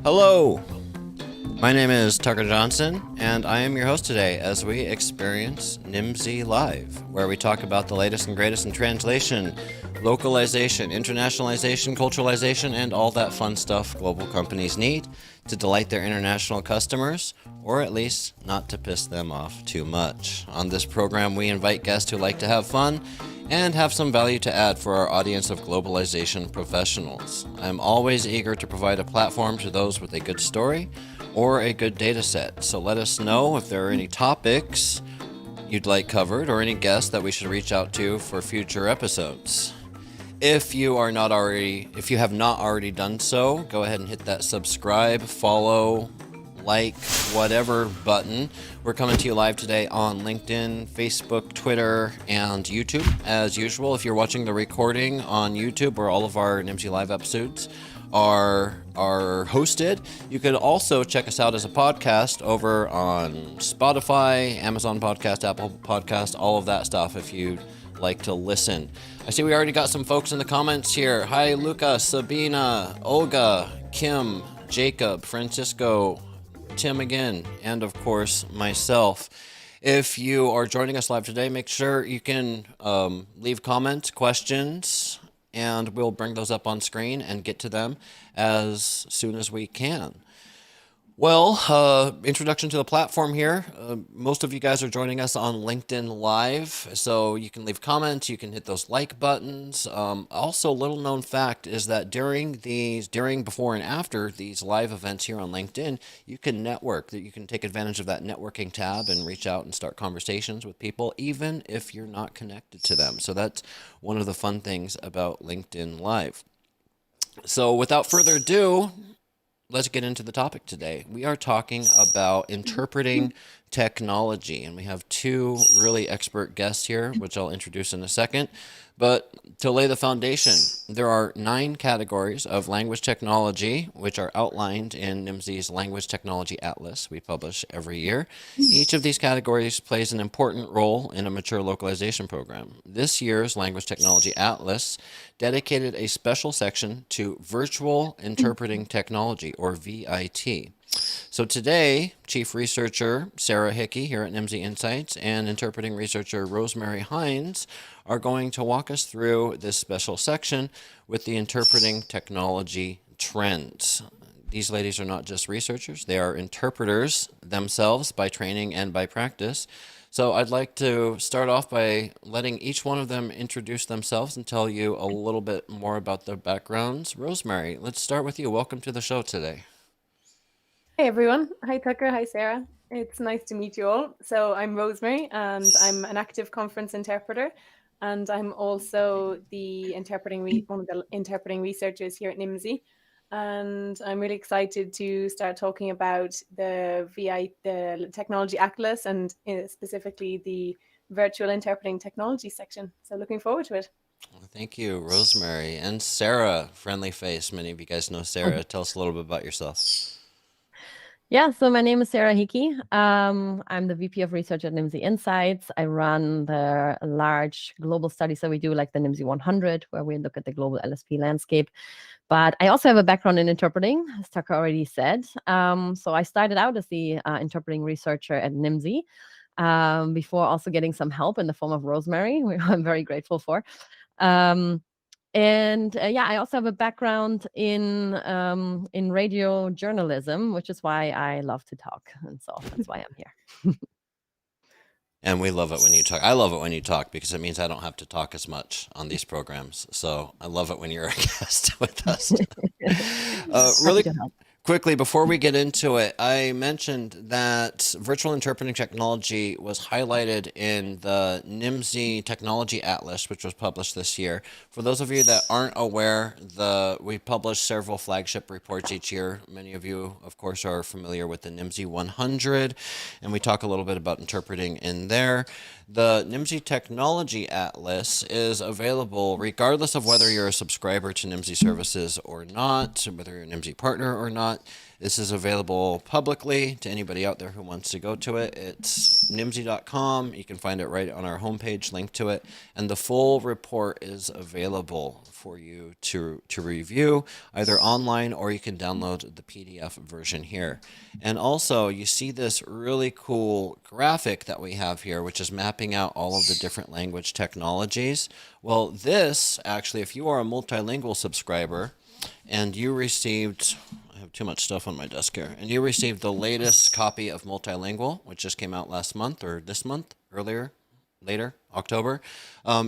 Hello, my name is Tucker Johnson, and I am your host today as we experience Nimdzi Live, where we talk about the latest and greatest in translation, localization, internationalization, culturalization, and all that fun stuff global companies need to delight their international customers, or at least not to piss them off too much. On this program, we invite guests who like to have fun and have some value to add for our audience of globalization professionals. I'm always eager to provide a platform to those with a good story or a good data set. So let us know if there are any topics you'd like covered or any guests that we should reach out to for future episodes. If you have not already done so, go ahead and hit that subscribe, follow, like, whatever button. We're coming to you live today on LinkedIn, Facebook, Twitter, and YouTube. As usual, if you're watching the recording on YouTube where all of our Nimdzi Live episodes are hosted, you could also check us out as a podcast over on Spotify, Amazon Podcast, Apple Podcast, all of that stuff if you'd like to listen. I see we already got some folks in the comments here. Hi, Luca, Sabina, Olga, Kim, Jacob, Francisco, Tim again, and of course myself. If you are joining us live today, make sure you can leave comments, questions, and we'll bring those up on screen and get to them as soon as we can. Well, introduction to the platform here. Most of you guys are joining us on LinkedIn Live, so you can leave comments, you can hit those like buttons. Also, little known fact is that during, before, and after these live events here on LinkedIn, you can network, that you can take advantage of that networking tab and reach out and start conversations with people, even if you're not connected to them. So that's one of the fun things about LinkedIn Live. So without further ado, let's get into the topic today. We are talking about interpreting technology, and we have two really expert guests here, which I'll introduce in a second. But to lay the foundation, there are 9 categories of language technology, which are outlined in Nimdzi's Language Technology Atlas we publish every year. Each of these categories plays an important role in a mature localization program. This year's Language Technology Atlas dedicated a special section to Virtual Interpreting Technology, or VIT. So today, Chief Researcher Sarah Hickey here at Nimdzi Insights and Interpreting Researcher Rosemary Hynes are going to walk us through this special section with the interpreting technology trends. These ladies are not just researchers, they are interpreters themselves by training and by practice. So I'd like to start off by letting each one of them introduce themselves and tell you a little bit more about their backgrounds. Rosemary, let's start with you. Welcome to the show today. Hey everyone. Hi Tucker. Hi Sarah. It's nice to meet you all. So I'm Rosemary and I'm an active conference interpreter, and I'm also one of the interpreting researchers here at Nimdzi. And I'm really excited to start talking about the Technology Atlas, and specifically the Virtual Interpreting Technology section. So looking forward to it. Well, thank you, Rosemary. And Sarah, friendly face. Many of you guys know Sarah. Tell us a little bit about yourself. Yeah, so my name is Sarah Hickey. I'm the VP of Research at Nimdzi Insights. I run the large global studies that we do, like the Nimdzi 100, where we look at the global LSP landscape. But I also have a background in interpreting, as Tucker already said. So I started out as the interpreting researcher at Nimdzi before also getting some help in the form of Rosemary, which I'm very grateful for. I also have a background in radio journalism, which is why I love to talk, and so that's why I'm here. And we love it when you talk. I love it when you talk because it means I don't have to talk as much on these programs. So I love it when you're a guest with us. Really quickly, before we get into it, I mentioned that virtual interpreting technology was highlighted in the Nimdzi Technology Atlas, which was published this year. For those of you that aren't aware, we publish several flagship reports each year. Many of you, of course, are familiar with the Nimdzi 100, and we talk a little bit about interpreting in there. The Nimdzi Technology Atlas is available regardless of whether you're a subscriber to Nimdzi services or not, whether you're a Nimdzi partner or not. not. This is available publicly to anybody out there who wants to go to it. It's nimdzi.com. You can find it right on our homepage, link to it. And the full report is available for you to review, either online or you can download the PDF version here. And also, you see this really cool graphic that we have here, which is mapping out all of the different language technologies. Well, this actually, if you are a multilingual subscriber and you received, I have too much stuff on my desk here, and you received the latest copy of Multilingual, which just came out last month or this month, later, October,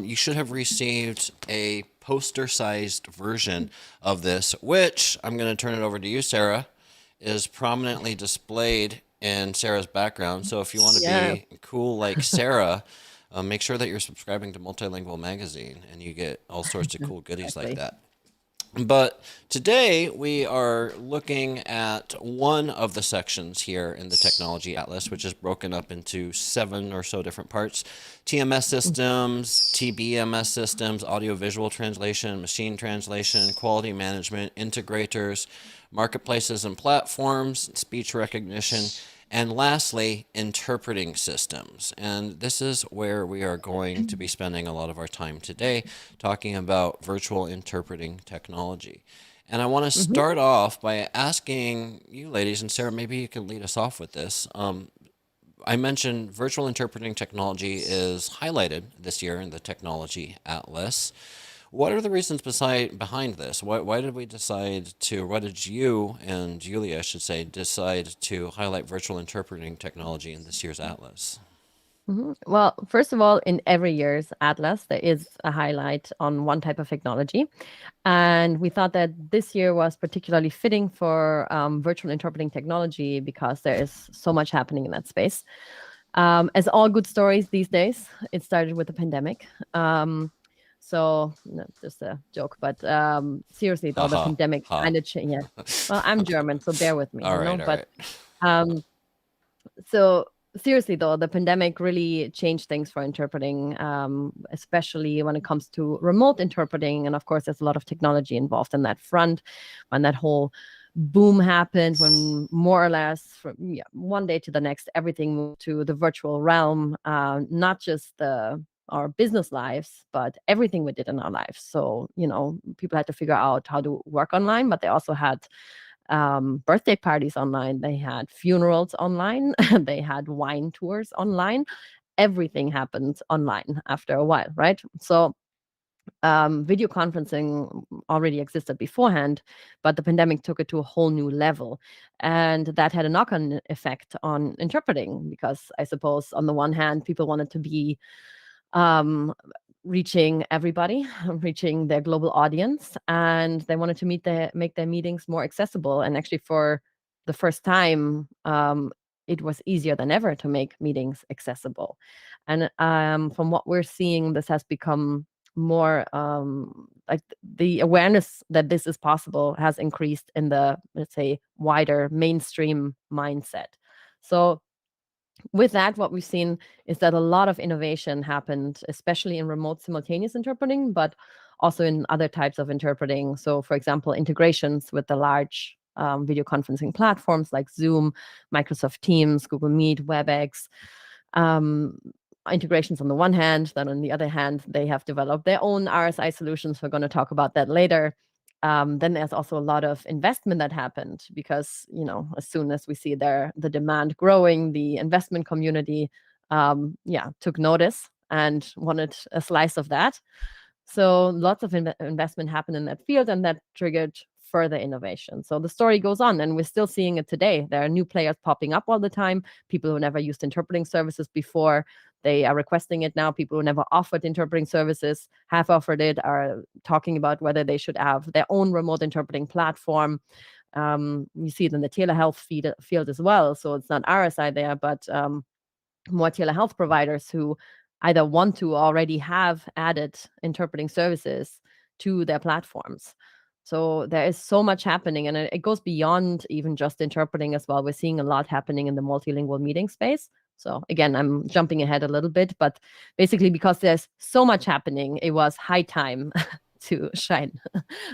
you should have received a poster-sized version of this, which I'm going to turn it over to you, Sarah, is prominently displayed in Sarah's background. So if you want to be cool like Sarah, make sure that you're subscribing to Multilingual Magazine and you get all sorts of cool goodies like that. But today we are looking at one of the sections here in the Technology Atlas, which is broken up into 7 or so different parts. TMS systems, TBMS systems, audio-visual translation, machine translation, quality management, integrators, marketplaces and platforms, speech recognition, and lastly, interpreting systems. And this is where we are going to be spending a lot of our time today, talking about virtual interpreting technology. And I want to start off by asking you ladies, and Sarah, maybe you can lead us off with this. I mentioned virtual interpreting technology is highlighted this year in the Technology Atlas. What are the reasons behind this? Why did we decide to, why did you and Julia, I should say, decide to highlight virtual interpreting technology in this year's Atlas? Well, first of all, in every year's Atlas, there is a highlight on one type of technology. And we thought that this year was particularly fitting for virtual interpreting technology because there is so much happening in that space. As all good stories these days, it started with the pandemic. So, no, just a joke, but seriously, though, the pandemic kind of changed. Yeah. Well, I'm German, so bear with me. All right. So seriously, though, the pandemic really changed things for interpreting, especially when it comes to remote interpreting. And of course, there's a lot of technology involved in that front. When that whole boom happened, when more or less from one day to the next, everything moved to the virtual realm, not just our business lives, but everything we did in our lives. So, people had to figure out how to work online, but they also had birthday parties online. They had funerals online. They had wine tours online. Everything happened online after a while, right? So video conferencing already existed beforehand, but the pandemic took it to a whole new level. And that had a knock-on effect on interpreting, because I suppose on the one hand, people wanted to be reaching everybody, reaching their global audience, and they wanted to make their meetings more accessible. And actually, for the first time, it was easier than ever to make meetings accessible. And from what we're seeing, this has become more like the awareness that this is possible has increased in the, let's say, wider mainstream mindset. So with that, what we've seen is that a lot of innovation happened, especially in remote simultaneous interpreting, but also in other types of interpreting. So, for example, integrations with the large video conferencing platforms like Zoom, Microsoft Teams, Google Meet, WebEx. Integrations on the one hand, then on the other hand, they have developed their own RSI solutions. We're going to talk about that later. Then there's also a lot of investment that happened because, as soon as we see the demand growing, the investment community, took notice and wanted a slice of that. So lots of investment happened in that field, and that triggered further innovation. So the story goes on, and we're still seeing it today. There are new players popping up all the time, people who never used interpreting services before. They are requesting it now. People who never offered interpreting services have offered it, are talking about whether they should have their own remote interpreting platform. You see it in the telehealth field as well. So it's not RSI there, but more telehealth providers who either want to already have added interpreting services to their platforms. So there is so much happening, and it goes beyond even just interpreting as well. We're seeing a lot happening in the multilingual meeting space. So again, I'm jumping ahead a little bit, but basically because there's so much happening, it was high time to shine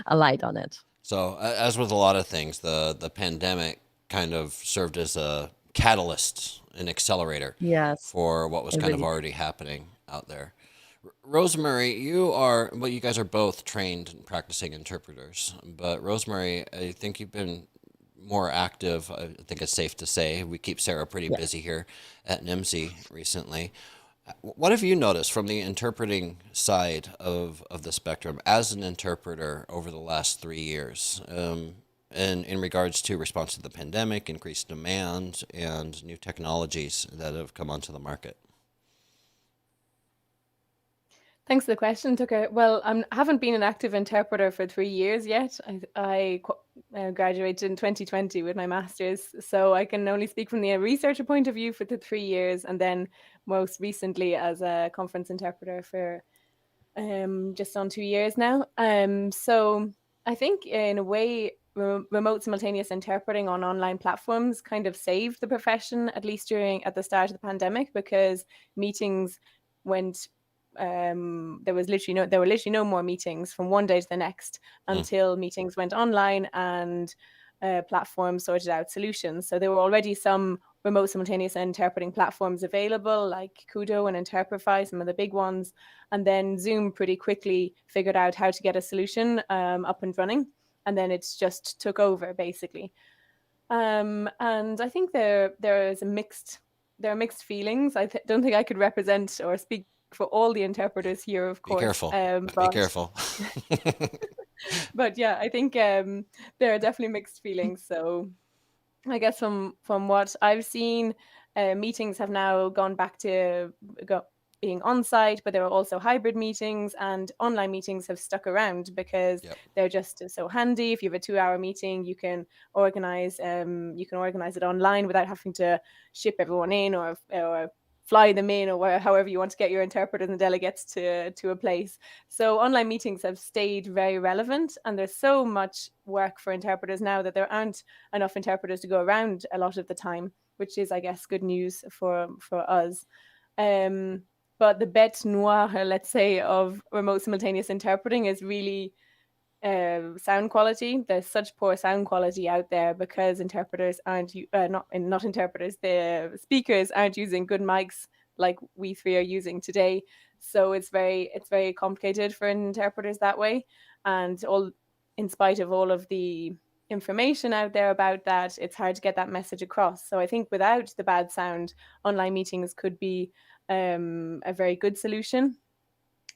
a light on it. So, as with a lot of things, the pandemic kind of served as a catalyst, an accelerator Yes, for what was it kind of really. already happening out there. Rosemary, you guys are both trained and practicing interpreters, but Rosemary, I think you've been more active. I think it's safe to say we keep Sarah pretty Yeah. busy here at Nimdzi recently. What have you noticed from the interpreting side of the spectrum as an interpreter over the last 3 years, in regards to response to the pandemic, increased demand, and new technologies that have come onto the market? Thanks for the question, Tucker. Well, I haven't been an active interpreter for 3 years yet. I graduated in 2020 with my master's, so I can only speak from the researcher point of view for the 3 years, and then most recently as a conference interpreter for just on 2 years now. So I think in a way, remote simultaneous interpreting on online platforms kind of saved the profession, at least at the start of the pandemic, because meetings went. There were literally no more meetings from one day to the next Hmm. until meetings went online and platforms sorted out solutions. So there were already some remote simultaneous interpreting platforms available, like Kudo and Interprify, some of the big ones. And then Zoom pretty quickly figured out how to get a solution up and running. And then it's just took over basically. And I think there are mixed feelings. Don't think I could represent or speak for all the interpreters here, of Be course. careful. Be careful. But yeah, I think there are definitely mixed feelings. So I guess from what I've seen, meetings have now gone back to being on site, but there are also hybrid meetings, and online meetings have stuck around because Yep. they're just so handy. If you have a 2 hour meeting, you can organize it online without having to ship everyone in or fly them in, or however you want to get your interpreters and delegates to a place. So online meetings have stayed very relevant, and there's so much work for interpreters now that there aren't enough interpreters to go around a lot of the time, which is, I guess, good news for us. Um, but the bête noire, let's say, of remote simultaneous interpreting is really sound quality. There's such poor sound quality out there because interpreters aren't not interpreters. The speakers aren't using good mics like we three are using today. So it's very complicated for interpreters that way. And all in spite of all of the information out there about that, it's hard to get that message across. So I think without the bad sound, online meetings could be a very good solution.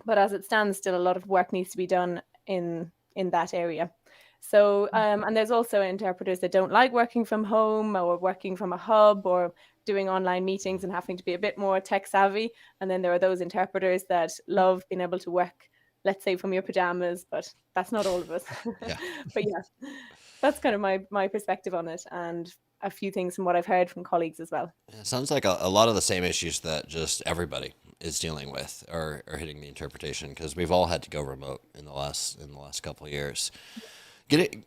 But as it stands, still a lot of work needs to be done in that area. So and there's also interpreters that don't like working from home or working from a hub or doing online meetings and having to be a bit more tech savvy. And then there are those interpreters that love being able to work, let's say, from your pajamas, but that's not all of us. Yeah. But yeah, that's kind of my perspective on it, and a few things from what I've heard from colleagues as well. It sounds like a lot of the same issues that just everybody is dealing with are hitting the interpretation because we've all had to go remote in the last couple of years.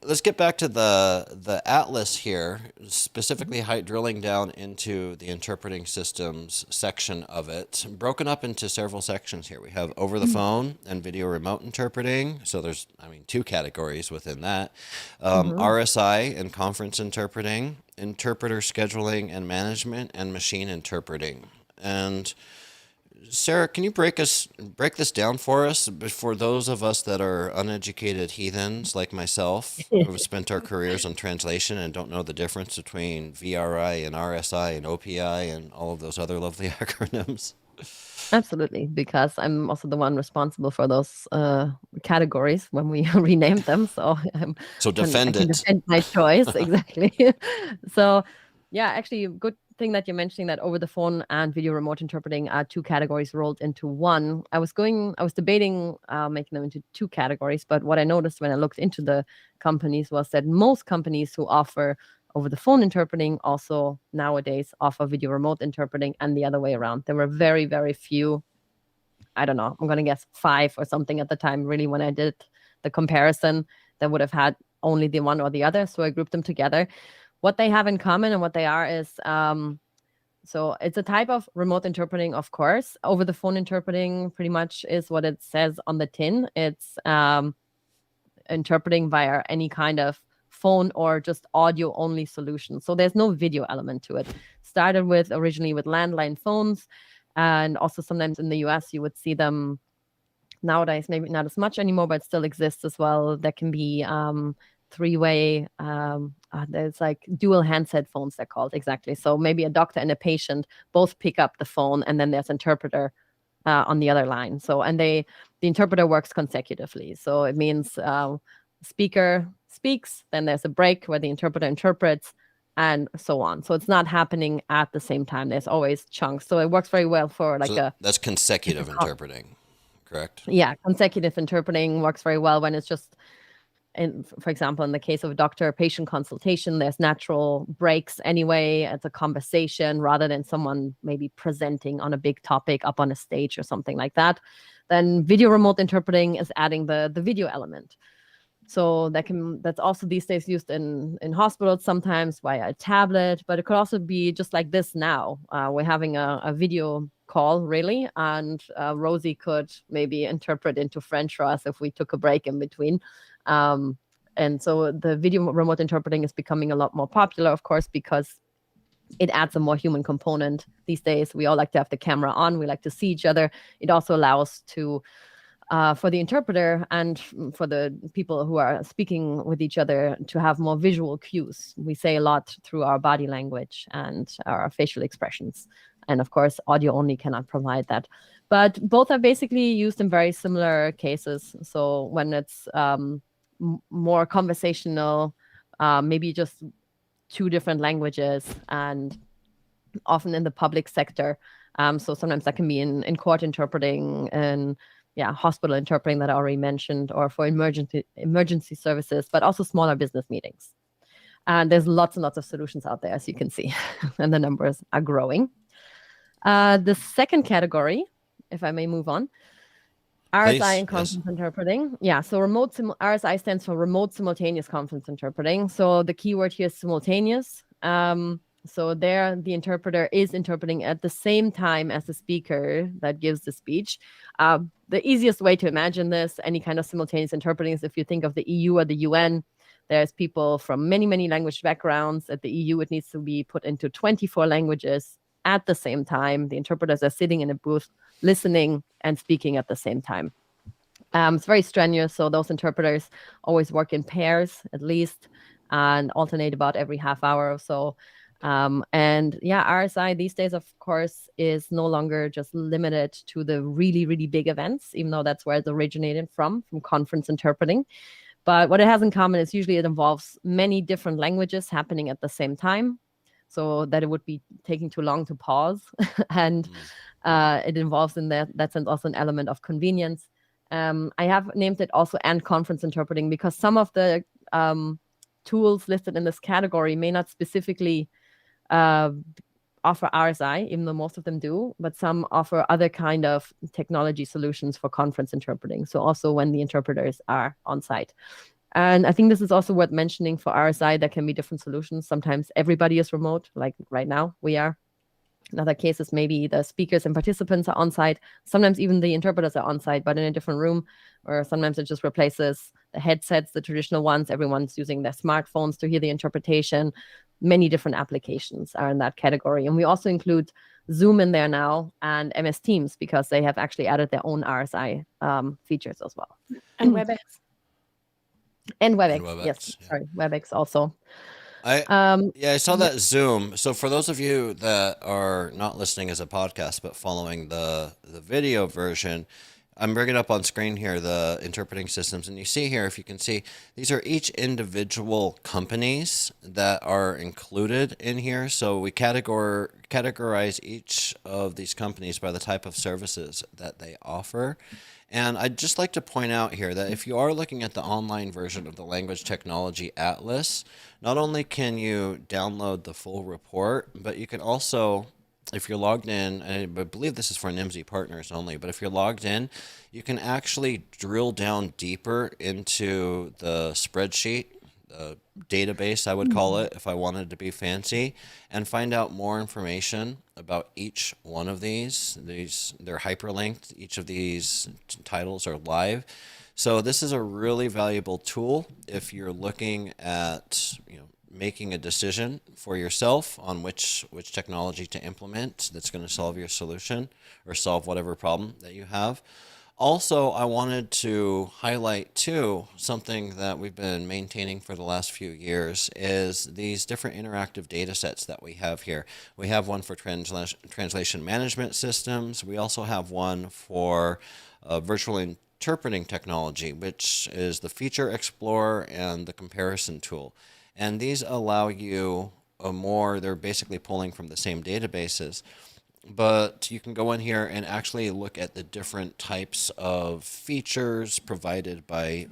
Let's get back to the atlas here, specifically drilling down into the interpreting systems section of it, broken up into several sections here. We have over the phone and video remote interpreting. So there's, I mean, two categories within that. Mhm. RSI and conference interpreting, interpreter scheduling and management, and machine interpreting. And Sarah, can you break this down for us, for those of us that are uneducated heathens like myself, who've spent our careers on translation and don't know the difference between VRI and RSI and OPI and all of those other lovely acronyms? Absolutely, because I'm also the one responsible for those categories when we renamed them. So So I defend can it. defend my choice exactly. So, yeah, actually, good thing that you're mentioning that over the phone and video remote interpreting are two categories rolled into one. I was debating making them into two categories, but what I noticed when I looked into the companies was that most companies who offer over the phone interpreting also nowadays offer video remote interpreting, and the other way around. There were very, very few. I don't know, I'm going to guess 5 or something at the time, really, when I did the comparison, that would have had only the one or the other. So I grouped them together. What they have in common and what they are is so it's a type of remote interpreting, of course. Over the phone interpreting pretty much is what it says on the tin. It's interpreting via any kind of phone or just audio only solution. So there's no video element to it. Started with originally with landline phones, and also sometimes in the US you would see them nowadays, maybe not as much anymore, but still exists as well. There can be three-way, there's like dual handset phones, they're called, exactly. So maybe a doctor and a patient both pick up the phone, and then there's interpreter on the other line. So, and the interpreter works consecutively. So it means speaker speaks, then there's a break where the interpreter interprets, and so on. So it's not happening at the same time. There's always chunks. So it works very well for like that's consecutive interpreting, correct? Yeah, consecutive interpreting works very well when it's just, for example, in the case of a doctor-patient consultation, there's natural breaks anyway. It's a conversation rather than someone maybe presenting on a big topic up on a stage or something like that. Then video remote interpreting is adding the video element. So that's also these days used in hospitals sometimes via a tablet, but it could also be just like this now. We're having a video call, really, and Rosie could maybe interpret into French for us if we took a break in between. And so the video remote interpreting is becoming a lot more popular, of course, because it adds a more human component these days. We all like to have the camera on. We like to see each other. It also allows to for the interpreter and for the people who are speaking with each other to have more visual cues. We say a lot through our body language and our facial expressions. And of course, audio only cannot provide that. But both are basically used in very similar cases. So when it's more conversational, maybe just two different languages, and often in the public sector. So sometimes that can be in court interpreting and hospital interpreting that I already mentioned, or for emergency services, but also smaller business meetings. And there's lots and lots of solutions out there, as you can see, and the numbers are growing. The second category, if I may move on, RSI and conference interpreting. Yeah, so RSI stands for remote simultaneous conference interpreting. So the keyword here is simultaneous. So there, the interpreter is interpreting at the same time as the speaker that gives the speech. The easiest way to imagine this, any kind of simultaneous interpreting, is if you think of the EU or the UN. There's people from many, many language backgrounds. At the EU, it needs to be put into 24 languages at the same time. The interpreters are sitting in a booth, listening and speaking at the same time. It's very strenuous, so those interpreters always work in pairs at least, and alternate about every half hour or so. And RSI these days, of course, is no longer just limited to the really, really big events, even though that's where it originated from conference interpreting. But what it has in common is usually it involves many different languages happening at the same time, so that it would be taking too long to pause. And it involves in that sense also an element of convenience. I have named it also and conference interpreting because some of the tools listed in this category may not specifically offer RSI, even though most of them do, but some offer other kind of technology solutions for conference interpreting. So also when the interpreters are on site. And I think this is also worth mentioning for RSI, there can be different solutions. Sometimes everybody is remote, like right now we are. In other cases, maybe the speakers and participants are on site. Sometimes even the interpreters are on site, but in a different room. Or sometimes it just replaces the headsets, the traditional ones. Everyone's using their smartphones to hear the interpretation. Many different applications are in that category. And we also include Zoom in there now and MS Teams because they have actually added their own RSI features as well. And WebEx. And WebEx, yes. Yeah. Sorry, WebEx also. I saw that Zoom. So for those of you that are not listening as a podcast but following the video version, I'm bringing up on screen here the interpreting systems, and you see here, if you can see, these are each individual companies that are included in here. So we categorize each of these companies by the type of services that they offer. And I'd just like to point out here that if you are looking at the online version of the Language Technology Atlas, not only can you download the full report, but you can also, if you're logged in, I believe this is for Nimdzi partners only, but if you're logged in, you can actually drill down deeper into the spreadsheet, the database, I would call it, if I wanted to be fancy, and find out more information about each one of these. They're hyperlinked. Each of these titles are live. So this is a really valuable tool if you're looking at, making a decision for yourself on which technology to implement that's going to solve your solution or solve whatever problem that you have. Also, I wanted to highlight too something that we've been maintaining for the last few years is these different interactive data sets that we have here. We have one for translation management systems. We also have one for virtual interpreting technology, which is the feature explorer and the comparison tool. And these allow you they're basically pulling from the same databases, but you can go in here and actually look at the different types of features provided by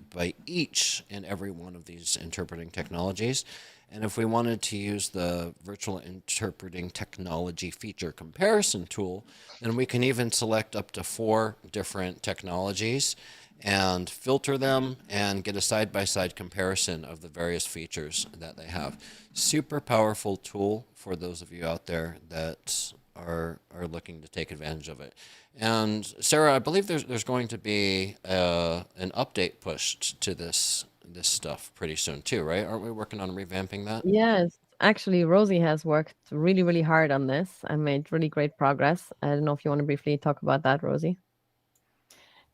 each and every one of these interpreting technologies. And if we wanted to use the virtual interpreting technology feature comparison tool, then we can even select up to 4 different technologies and filter them and get a side-by-side comparison of the various features that they have. Super powerful tool for those of you out there that are looking to take advantage of it. And Sarah, I believe there's going to be an update pushed to this stuff pretty soon too, right? Aren't we working on revamping that? Yes, actually, Rosie has worked really, really hard on this and made really great progress. I don't know if you want to briefly talk about that, Rosie.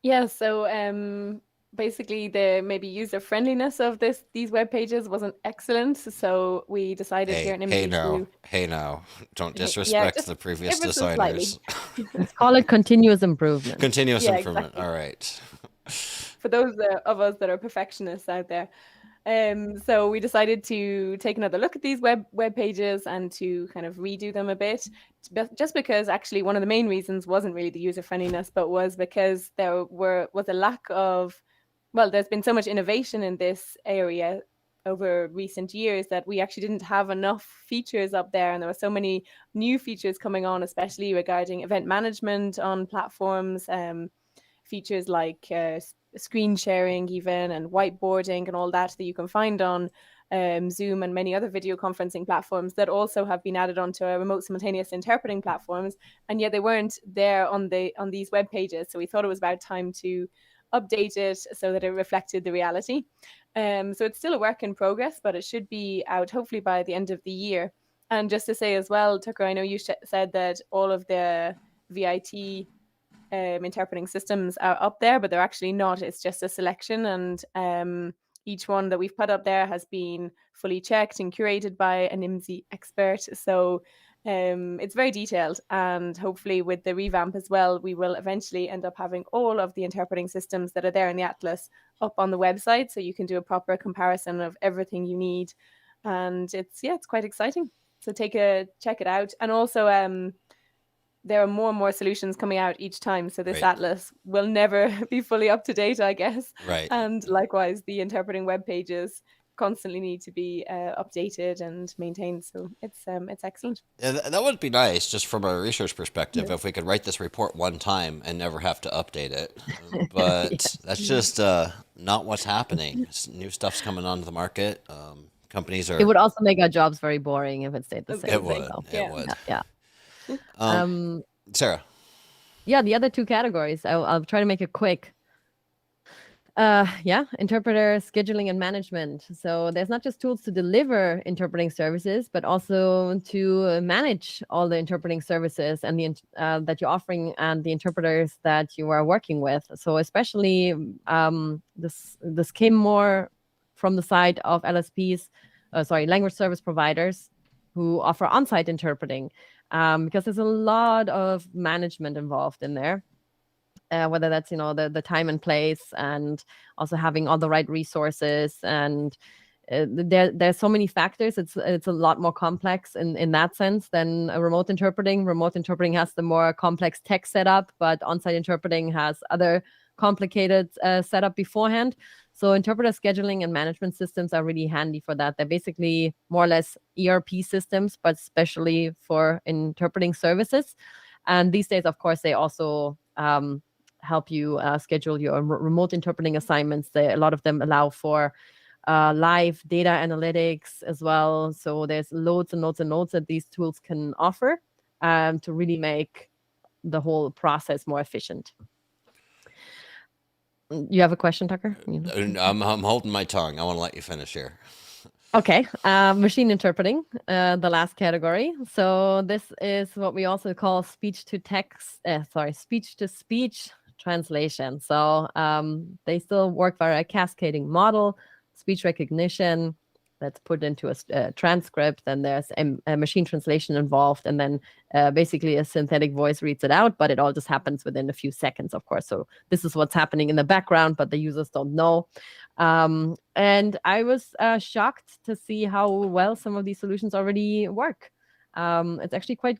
Yeah, so basically the maybe user friendliness of these web pages wasn't excellent. So we decided here at Nimdzi to Hey now, don't yeah, disrespect just the previous ever so designers. slightly. Let's call it continuous improvement. Continuous Yeah, improvement. exactly. All right. For those of us that are perfectionists out there. So we decided to take another look at these web pages and to kind of redo them a bit, just because actually one of the main reasons wasn't really the user friendliness, but was because was a lack of, well, there's been so much innovation in this area over recent years that we actually didn't have enough features up there, and there were so many new features coming on, especially regarding event management on platforms. Features like screen sharing even and whiteboarding and all that you can find on Zoom and many other video conferencing platforms that also have been added onto remote simultaneous interpreting platforms, and yet they weren't there on these web pages. So we thought it was about time to update it so that it reflected the reality. So it's still a work in progress, but it should be out hopefully by the end of the year. And just to say as well, Tucker, I know you said that all of the VIT interpreting systems are up there, but they're actually not. It's just a selection, and each one that we've put up there has been fully checked and curated by a Nimdzi expert. So it's very detailed, and hopefully with the revamp as well, we will eventually end up having all of the interpreting systems that are there in the Atlas up on the website, so you can do a proper comparison of everything you need. And it's quite exciting. So check it out. And also there are more and more solutions coming out each time. So this Right. Atlas will never be fully up to date, I guess. Right. And likewise, the interpreting web pages constantly need to be updated and maintained. So it's excellent. Yeah, that would be nice, just from a research perspective, Yeah. if we could write this report one time and never have to update it. But that's just not what's happening. New stuff's coming onto the market. Companies are. It would also make our jobs very boring if it stayed the same. It would. So. It would. Yeah. Sarah. Yeah, the other 2 categories. I'll try to make it quick. Interpreter scheduling and management. So there's not just tools to deliver interpreting services, but also to manage all the interpreting services and the that you're offering and the interpreters that you are working with. So especially this came more from the side of LSPs, language service providers who offer on-site interpreting, because there's a lot of management involved in there. Whether that's the time and place, and also having all the right resources, and there's so many factors. It's a lot more complex in that sense than a remote interpreting. Remote interpreting has the more complex tech setup, but on-site interpreting has other complicated setup beforehand. So interpreter scheduling and management systems are really handy for that. They're basically more or less ERP systems, but especially for interpreting services. And these days, of course, they also help you schedule your remote interpreting assignments. A lot of them allow for live data analytics as well. So there's loads and loads and loads that these tools can offer to really make the whole process more efficient. You have a question, Tucker? I'm holding my tongue. I want to let you finish here. Okay, machine interpreting, the last category. So this is what we also call speech to text, speech to speech translation. So they still work via a cascading model, speech recognition that's put into a transcript, and there's a machine translation involved, and then basically a synthetic voice reads it out, but it all just happens within a few seconds, of course. So this is what's happening in the background, but the users don't know. And I was shocked to see how well some of these solutions already work. It's actually quite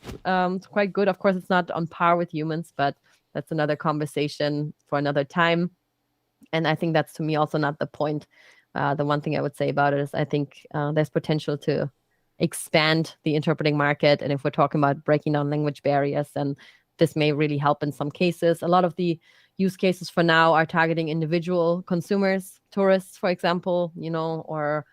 good. Of course, it's not on par with humans, but that's another conversation for another time. And I think that's, to me, also not the point. The one thing I would say about it is I think there's potential to expand the interpreting market. And if we're talking about breaking down language barriers, then this may really help in some cases. A lot of the use cases for now are targeting individual consumers, tourists, for example, or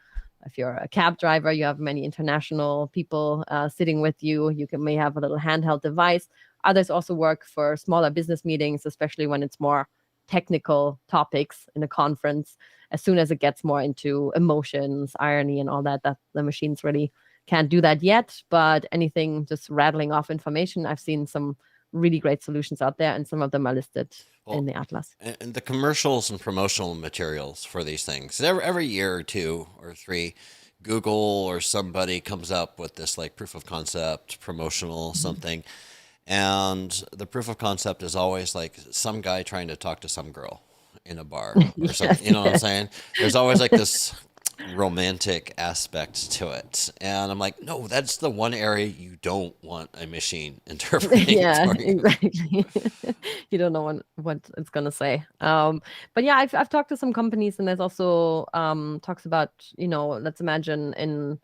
if you're a cab driver, you have many international people sitting with you. You may have a little handheld device. Others also work for smaller business meetings, especially when it's more technical topics in a conference. As soon as it gets more into emotions, irony, and all that, the machines really can't do that yet. But anything just rattling off information, I've seen some really great solutions out there, and some of them are listed in the Atlas. And the commercials and promotional materials for these things, every year or two or three, Google or somebody comes up with this like proof of concept, promotional something. And the proof of concept is always like some guy trying to talk to some girl in a bar or something. You know what I'm saying? There's always like this romantic aspect to it. And I'm like, no, that's the one area you don't want a machine interpreting for you. Exactly. You don't know what it's going to say. But yeah, I've talked to some companies, and there's also talks about, let's imagine in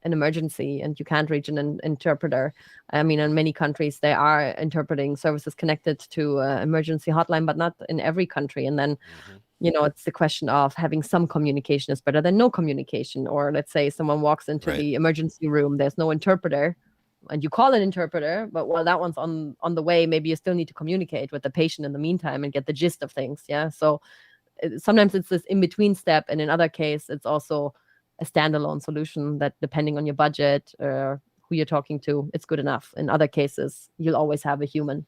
an emergency and you can't reach an interpreter. I mean, in many countries, there are interpreting services connected to emergency hotline, but not in every country. And then it's the question of having some communication is better than no communication. Or let's say someone walks into the emergency room, there's no interpreter, and you call an interpreter, but while that one's on the way, maybe you still need to communicate with the patient in the meantime and get the gist of things. Yeah. So sometimes it's this in-between step. And in other cases, it's also a standalone solution that, depending on your budget or who you're talking to, it's good enough. In other cases, you'll always have a human.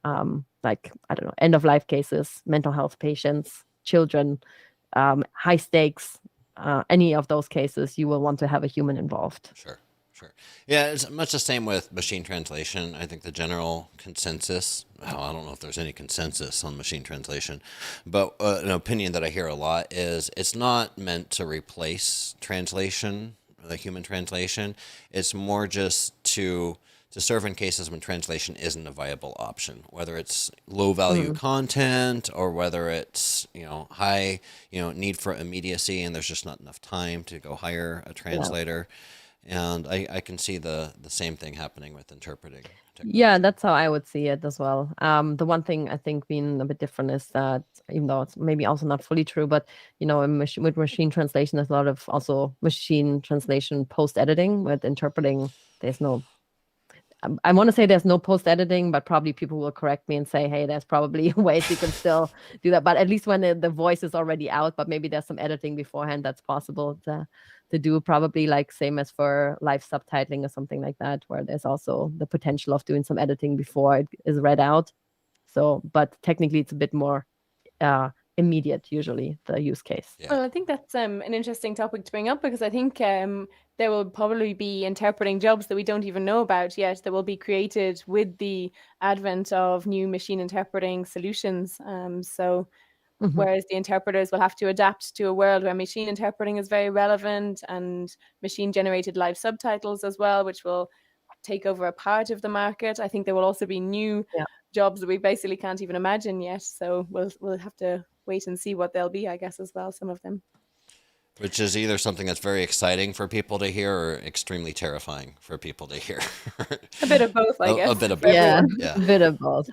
Like, I don't know, end-of-life cases, mental health patients, children, high stakes, any of those cases, you will want to have a human involved. Sure. Yeah, it's much the same with machine translation. I think the general consensus, I don't know if there's any consensus on machine translation, but an opinion that I hear a lot is it's not meant to replace translation, the human translation. It's more just to serve in cases when translation isn't a viable option, whether it's low value content or whether it's, high, need for immediacy and there's just not enough time to go hire a translator. Yeah. And I can see the same thing happening with interpreting technology. Yeah, that's how I would see it as well. The one thing I think being a bit different is that, even though it's maybe also not fully true, but with machine translation, there's a lot of also machine translation post-editing. With interpreting, there's no, I want to say there's no post-editing, but probably people will correct me and say, hey, there's probably ways you can still do that. But at least when the voice is already out, but maybe there's some editing beforehand that's possible to do, probably like same as for live subtitling or something like that, where there's also the potential of doing some editing before it is read out. So, but technically it's a bit more immediate, usually, the use case. Yeah. Well, I think that's an interesting topic to bring up, because I think there will probably be interpreting jobs that we don't even know about yet that will be created with the advent of new machine interpreting solutions. Whereas the interpreters will have to adapt to a world where machine interpreting is very relevant, and machine generated live subtitles as well, which will take over a part of the market. I think there will also be new jobs that we basically can't even imagine yet. So we'll have to wait and see what they'll be, I guess, as well, some of them. Which is either something that's very exciting for people to hear or extremely terrifying for people to hear. A bit of both, I guess. A bit of both. Yeah, a bit of both.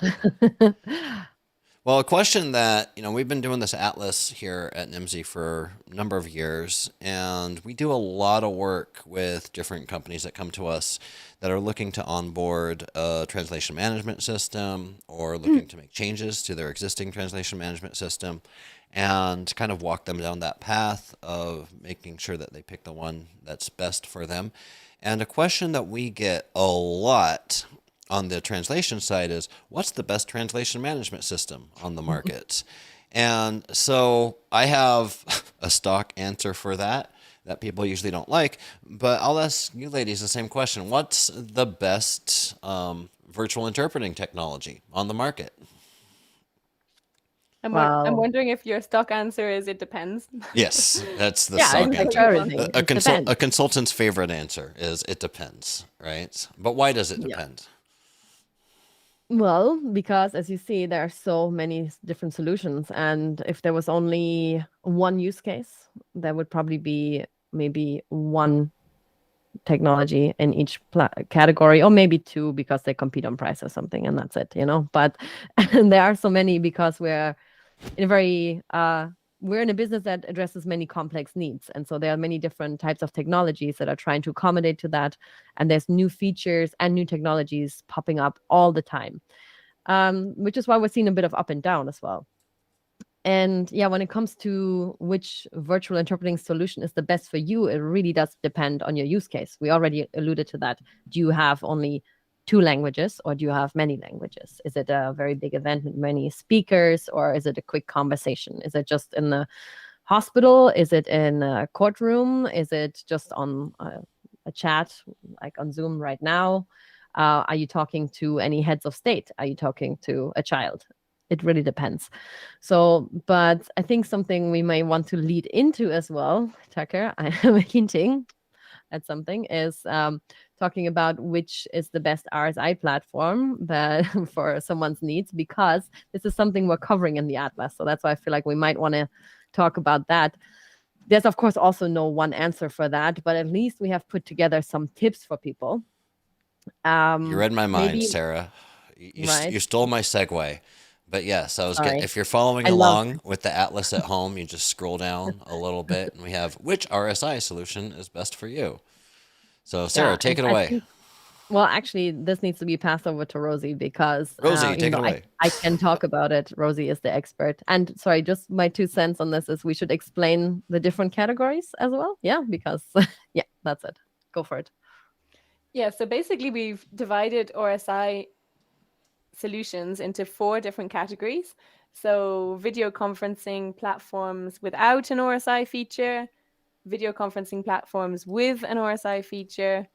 Well, a question that, we've been doing this atlas here at Nimdzi for a number of years, and we do a lot of work with different companies that come to us that are looking to onboard a translation management system or looking to make changes to their existing translation management system and kind of walk them down that path of making sure that they pick the one that's best for them. And a question that we get a lot on the translation side is, what's the best translation management system on the market? And so I have a stock answer for that people usually don't like, but I'll ask you ladies the same question. What's the best virtual interpreting technology on the market? I'm Well, wondering if your stock answer is it depends. Yes, that's the yeah, stock it's like What answer. you want. everything. It depends. A consultant's favorite answer is it depends, right? But why does it Yeah. depend? Well, because as you see, there are so many different solutions. And if there was only one use case, there would probably be maybe one technology in each category, or maybe two because they compete on price or something, and that's it, But there are so many because in a very we're in a business that addresses many complex needs, and so there are many different types of technologies that are trying to accommodate to that, and there's new features and new technologies popping up all the time, which is why we're seeing a bit of up and down as well. And yeah, when it comes to which virtual interpreting solution is the best for you, it really does depend on your use case. We already alluded to that. Do you have only two languages, or do you have many languages? Is it a very big event with many speakers, or is it a quick conversation? Is it just in the hospital? Is it in a courtroom? Is it just on a chat like on Zoom right now? Are you talking to any heads of state? Are you talking to a child? It really depends. So, but I think something we may want to lead into as well, Tucker, I am hinting at something, is talking about which is the best RSI platform that for someone's needs, because this is something we're covering in the Atlas. So that's why I feel like we might want to talk about that. There's, of course, also no one answer for that, but at least we have put together some tips for people. You read my mind, Maybe, Sarah. right? You stole my segue. But yes, Sorry. if you're following I love along with the atlas at home, you just scroll down a little bit and we have which RSI solution is best for you. So Sarah, Yeah, take and it I away. think, well, actually, this needs to be passed over to Rosie because Rosie, even take it though away. I can talk about it, Rosie is the expert. And sorry, just my 2 cents on this is we should explain the different categories as well. Yeah, because yeah, that's it. Go for it. Yeah, so basically we've divided RSI solutions into 4 different categories. So video conferencing platforms without an RSI feature, video conferencing platforms with an RSI feature,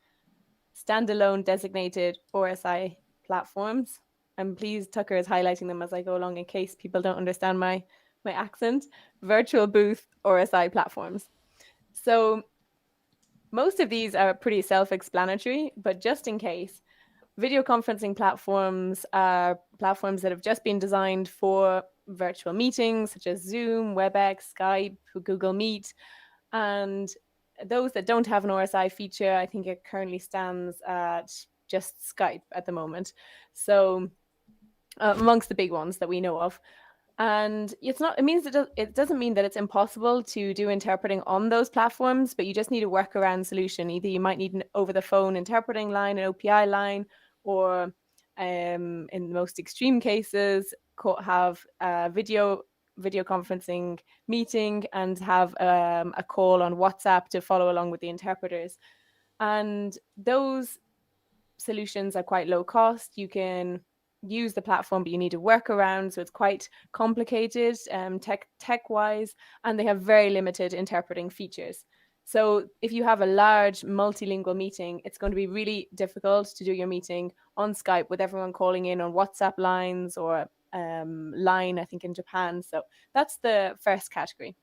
standalone designated RSI platforms. I'm pleased Tucker is highlighting them as I go along in case people don't understand my accent. Virtual booth RSI platforms. So most of these are pretty self-explanatory, but just in case, video conferencing platforms are platforms that have just been designed for virtual meetings such as Zoom, WebEx, Skype, Google Meet. And those that don't have an RSI feature, I think it currently stands at just Skype at the moment. So amongst the big ones that we know of. And it doesn't mean that it's impossible to do interpreting on those platforms, but you just need a workaround solution. Either you might need an over the phone interpreting line, an OPI line, or in the most extreme cases, have a video conferencing meeting and have a call on WhatsApp to follow along with the interpreters. And those solutions are quite low cost. You can use the platform, but you need a workaround, so it's quite complicated tech wise, and they have very limited interpreting features. So if you have a large multilingual meeting, it's going to be really difficult to do your meeting on Skype with everyone calling in on WhatsApp lines or line, I think, in Japan. So that's the first category.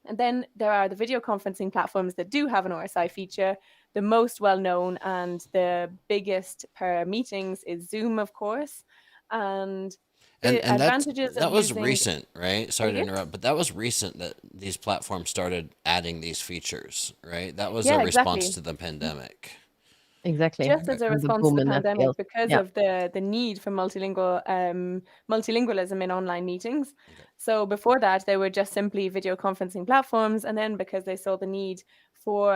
And then there are the video conferencing platforms that do have an RSI feature. The most well known and the biggest per meetings is Zoom, of course. And the And advantages of that was using. recent, right? Sorry to Again? interrupt, but that was recent that these platforms started adding these features, right? That was a Yeah, response exactly. to the pandemic. Exactly. just as a The response to boom the in that pandemic, field. because Yeah. of the need for multilingualism in online meetings. Okay. So before that, they were just simply video conferencing platforms, and then because they saw the need for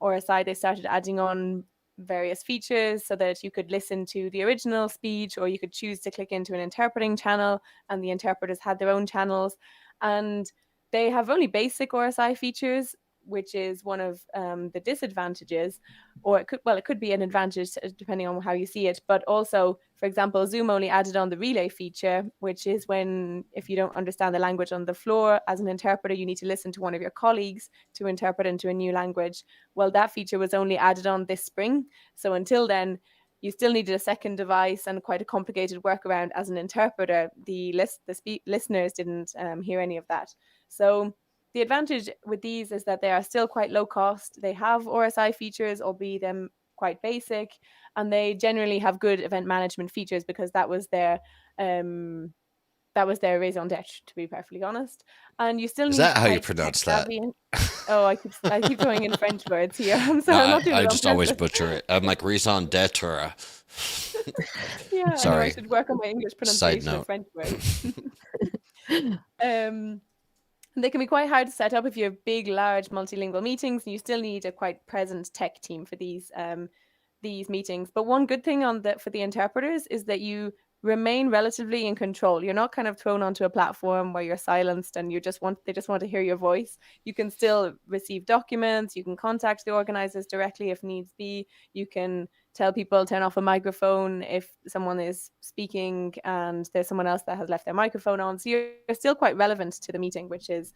RSI, they started adding on various features so that you could listen to the original speech, or you could choose to click into an interpreting channel, and the interpreters had their own channels, and they have only basic RSI features, which is one of the disadvantages, or it could be an advantage depending on how you see it. But also, for example, Zoom only added on the relay feature, which is when, if you don't understand the language on the floor as an interpreter, you need to listen to one of your colleagues to interpret into a new language. Well, that feature was only added on this spring, so until then you still needed a second device and quite a complicated workaround as an interpreter. The listeners didn't hear any of that. So the advantage with these is that they are still quite low cost. They have RSI features, albeit them quite basic, and they generally have good event management features because that was their raison d'etre, to be perfectly honest. And you still Is need that how you quite tech pronounce that? savvy. Oh, I keep throwing in French words here. I'm No, sorry, I'm not too I good on just always purpose. butcher it. I'm like raison d'etre. Yeah, I know I Sorry. should work on my English Side pronunciation of note. French words. um They can be quite hard to set up if you have big, large multilingual meetings, and you still need a quite present tech team for these meetings. But one good thing for the interpreters is that you remain relatively in control. You're not kind of thrown onto a platform where you're silenced and they just want to hear your voice. You can still receive documents, you can contact the organizers directly if needs be. You can tell people turn off a microphone if someone is speaking and there's someone else that has left their microphone on. So you're still quite relevant to the meeting, which is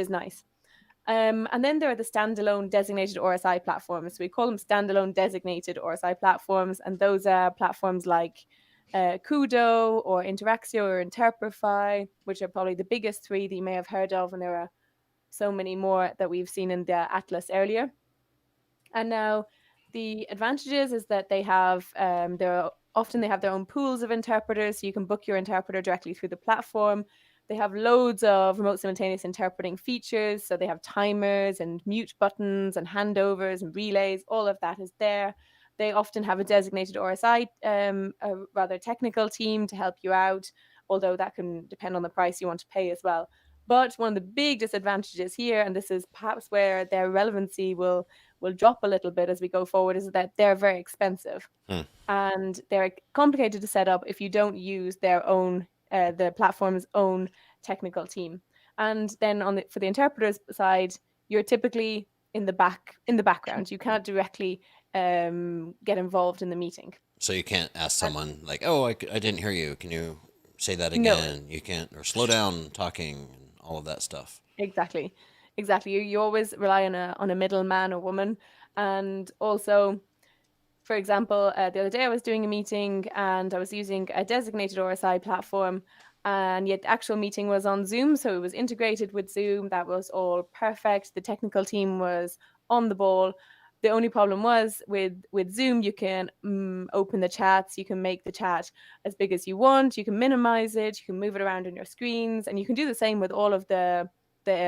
nice. And then there are the standalone designated RSI platforms. So we call them standalone designated RSI platforms, and those are platforms like Kudo or Interaxio or Interprify, which are probably the biggest three that you may have heard of, and there are so many more that we've seen in the Atlas earlier. And now the advantages is that they have they have their own pools of interpreters, so you can book your interpreter directly through the platform. They have loads of remote simultaneous interpreting features, so they have timers and mute buttons and handovers and relays. All of that is there. They often have a designated RSI, a rather technical team to help you out, although that can depend on the price you want to pay as well. But one of the big disadvantages here, and this is perhaps where their relevancy will drop a little bit as we go forward, is that they're very expensive. And they're complicated to set up if you don't use their own the platform's own technical team. And then for the interpreters side, you're typically in the background. You can't directly get involved in the meeting. So you can't ask someone like, "Oh, I didn't hear you. Can you say that No, again?" You can't, or slow down talking and all of that stuff. exactly. You always rely on a middleman or woman. And also, for example, the other day I was doing a meeting and I was using a designated RSI platform, and yet the actual meeting was on Zoom, so it was integrated with Zoom. That was all perfect. The technical team was on the ball. The only problem was with Zoom, you can open the chats, you can make the chat as big as you want, you can minimize it, you can move it around on your screens, and you can do the same with all of the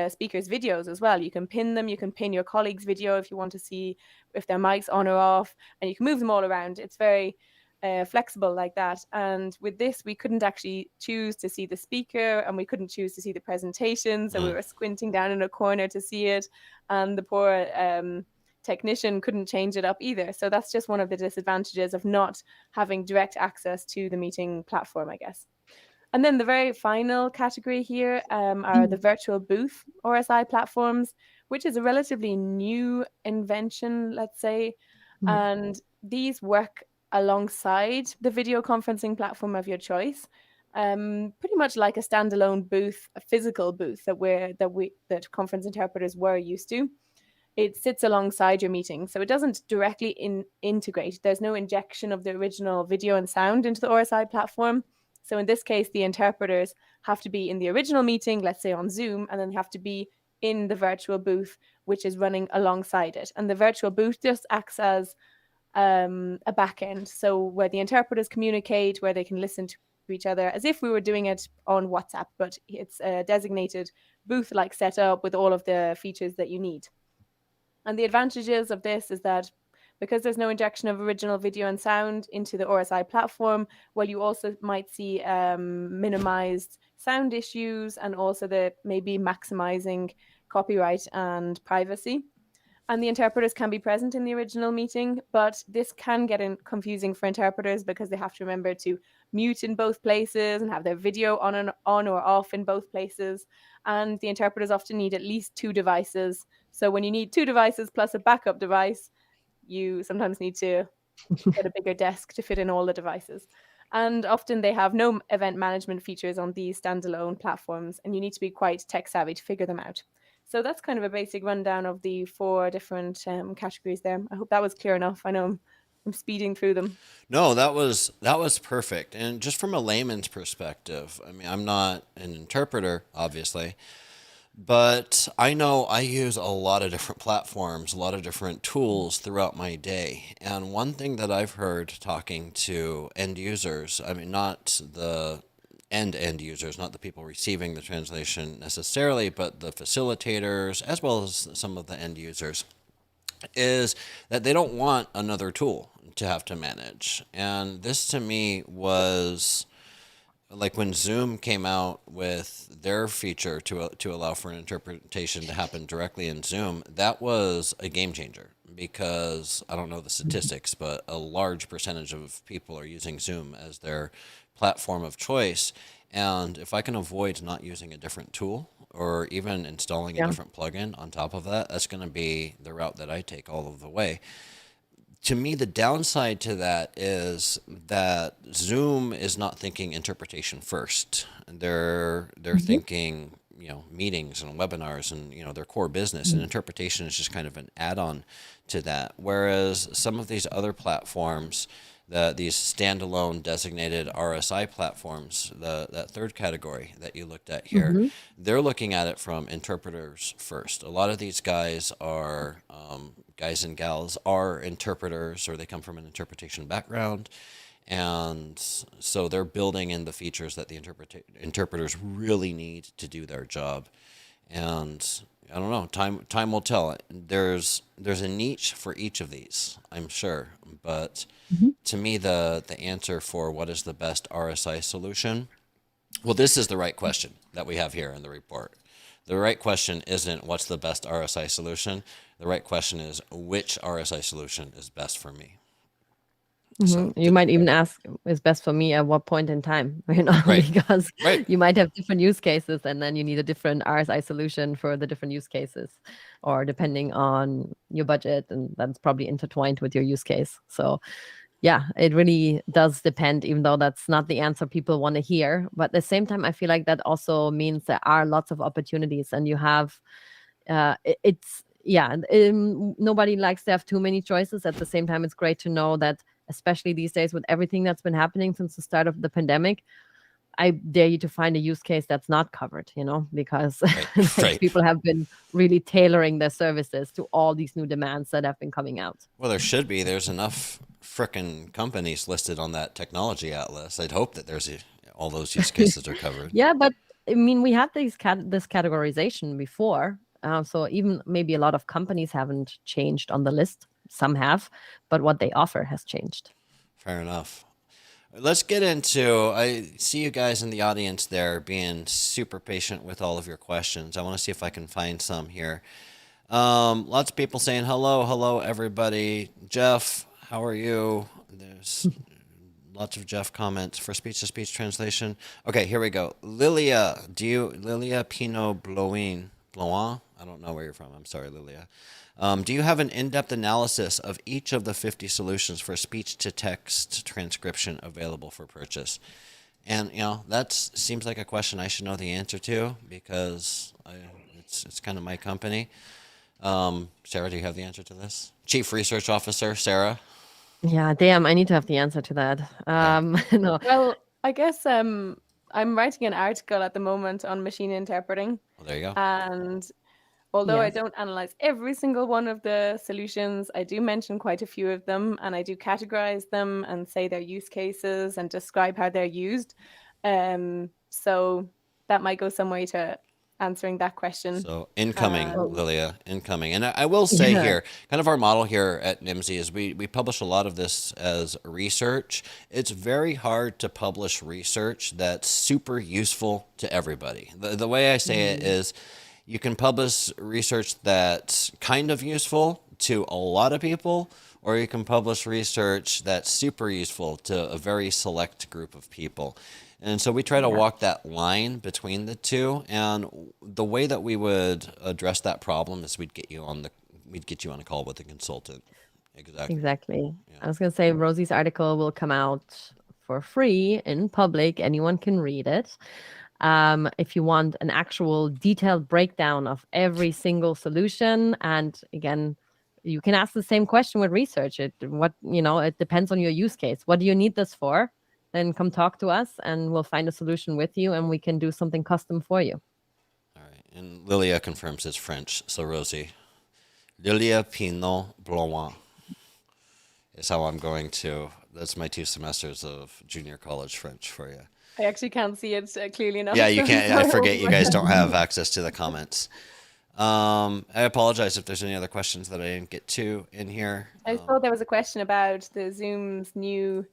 speakers' videos as well. You can pin them, you can pin your colleague's video if you want to see if their mic's on or off, and you can move them all around. It's very flexible like that. And with this, we couldn't actually choose to see the speaker, and we couldn't choose to see the presentation, so we were squinting down in a corner to see it, and the poor technician couldn't change it up either. So that's just one of the disadvantages of not having direct access to the meeting platform, I guess. And then the very final category here are the virtual booth RSI platforms, which is a relatively new invention, let's say. And these work alongside the video conferencing platform of your choice, pretty much like a standalone booth, a physical booth that conference interpreters were used to. It sits alongside your meeting, so it doesn't directly integrate. There's no injection of the original video and sound into the RSI platform. So in this case, the interpreters have to be in the original meeting, let's say on Zoom, and then they have to be in the virtual booth, which is running alongside it. And the virtual booth just acts as a back end, so where the interpreters communicate, where they can listen to each other as if we were doing it on WhatsApp, but it's a designated booth-like setup with all of the features that you need. And the advantages of this is that Because there's no injection of original video and sound into the RSI platform, well, you also might see minimized sound issues and also the maybe maximizing copyright and privacy. And the interpreters can be present in the original meeting, but this can get confusing for interpreters because they have to remember to mute in both places and have their video on or off in both places. And the interpreters often need at least 2 devices. So when you need 2 devices plus a backup device, you sometimes need to get a bigger desk to fit in all the devices. And often they have no event management features on these standalone platforms, and you need to be quite tech savvy to figure them out. So that's kind of a basic rundown of the 4 different categories there. I hope that was clear enough. I know I'm speeding through them. No, that was perfect. And just from a layman's perspective, I mean, I'm not an interpreter, obviously, but I know I use a lot of different platforms, a lot of different tools throughout my day. And one thing that I've heard talking to end users, I mean, not the end users, not the people receiving the translation necessarily, but the facilitators as well as some of the end users, is that they don't want another tool to have to manage. And this to me was like when Zoom came out with their feature to allow for an interpretation to happen directly in Zoom. That was a game changer because I don't know the statistics, but a large percentage of people are using Zoom as their platform of choice. And if I can avoid not using a different tool or even installing a Yeah. different plugin on top of that, that's going to be the route that I take all of the way. To me, the downside to that is that Zoom is not thinking interpretation first. They're thinking, meetings and webinars and, their core business, and interpretation is just kind of an add-on to that. Whereas some of these other platforms, these standalone designated RSI platforms, that third category that you looked at here, they're looking at it from interpreters first. A lot of these guys and gals are interpreters, or they come from an interpretation background. And so they're building in the features that the interpreters really need to do their job. And I don't know, time will tell. There's a niche for each of these, I'm sure. But to me, the answer for what is the best RSI solution, well, this is the right question that we have here in the report. The right question isn't what's the best RSI solution. The right question is which RSI solution is best for me. So You might even ask, is best for me at what point in time, Right. because Right. you might have different use cases and then you need a different RSI solution for the different use cases, or depending on your budget, and that's probably intertwined with your use case. So yeah, it really does depend, even though that's not the answer people want to hear. But at the same time, I feel like that also means there are lots of opportunities, and you have it's yeah, nobody likes to have too many choices. At the same time, it's great to know that, especially these days with everything that's been happening since the start of the pandemic, I dare you to find a use case that's not covered, because Right. people have been really tailoring their services to all these new demands that have been coming out. Well, there should be. There's enough frickin' companies listed on that technology atlas. I'd hope that all those use cases are covered. Yeah, but I mean, we had this categorization before. So even maybe a lot of companies haven't changed on the list. Some have, but what they offer has changed. Fair enough. Let's get into, I see you guys in the audience there being super patient with all of your questions. I want to see if I can find some here. Lots of people saying hello, everybody. Jeff, how are you? There's lots of Jeff comments for speech-to-speech translation. Okay, here we go. Lilia Pinot Bloin? I don't know where you're from. I'm sorry, Lilia. Do you have an in-depth analysis of each of the 50 solutions for speech-to-text transcription available for purchase? And, that seems like a question I should know the answer to because it's kind of my company. Sarah, do you have the answer to this? Chief Research Officer, Sarah? Yeah, damn, I need to have the answer to that. No. Well, I guess I'm writing an article at the moment on machine interpreting. Well, there you go. And although I Yes. don't analyze every single one of the solutions, I do mention quite a few of them, and I do categorize them and say their use cases and describe how they're used. So that might go some way to answering that question. So incoming, Lilia, incoming. And I will say here, kind of our model here at Nimdzi is we publish a lot of this as research. It's very hard to publish research that's super useful to everybody. The way I say it is you can publish research that's kind of useful to a lot of people, or you can publish research that's super useful to a very select group of people. And so we try to walk that line between the two. And the way that we would address that problem is we'd get you on a call with a consultant. Exactly. Yeah. I was going to say Rosie's article will come out for free in public. Anyone can read it. If you want an actual detailed breakdown of every single solution, and again, you can ask the same question with research. It depends on your use case. What do you need this for? Then come talk to us and we'll find a solution with you and we can do something custom for you. All right. And Lilia confirms it's French. So Rosie, Lilia Pinot Blanc is how I'm going to. That's my 2 semesters of junior college French for you. I actually can't see it clearly enough. Yeah, you can't. I forget you guys don't have access to the comments. I apologize if there's any other questions that I didn't get to in here. I thought there was a question about the Zoom's new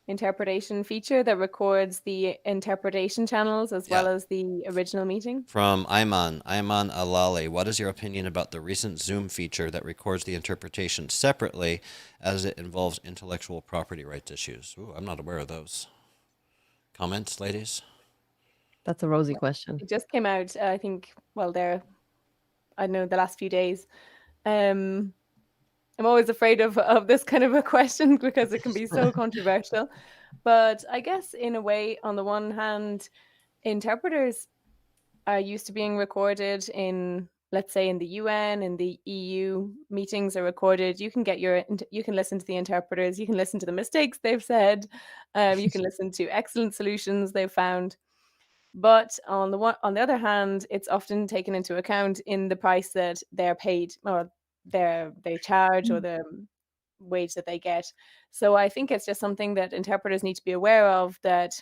interpretation feature that records the interpretation channels as well as the original meeting. From Ayman Alali, what is your opinion about the recent Zoom feature that records the interpretation separately as it involves intellectual property rights issues? Ooh, I'm not aware of those. Comments, ladies? That's a Rosie question. It just came out, I think, the last few days. I'm always afraid of this kind of a question because it can be so controversial. But I guess in a way, on the one hand, interpreters are used to being recorded in, let's say, in the UN, in the EU, meetings are recorded. You can listen to the interpreters, you can listen to the mistakes they've said, you can listen to excellent solutions they've found. But on the other hand, it's often taken into account in the price that they're paid or they charge or the wage that they get. So I think it's just something that interpreters need to be aware of, that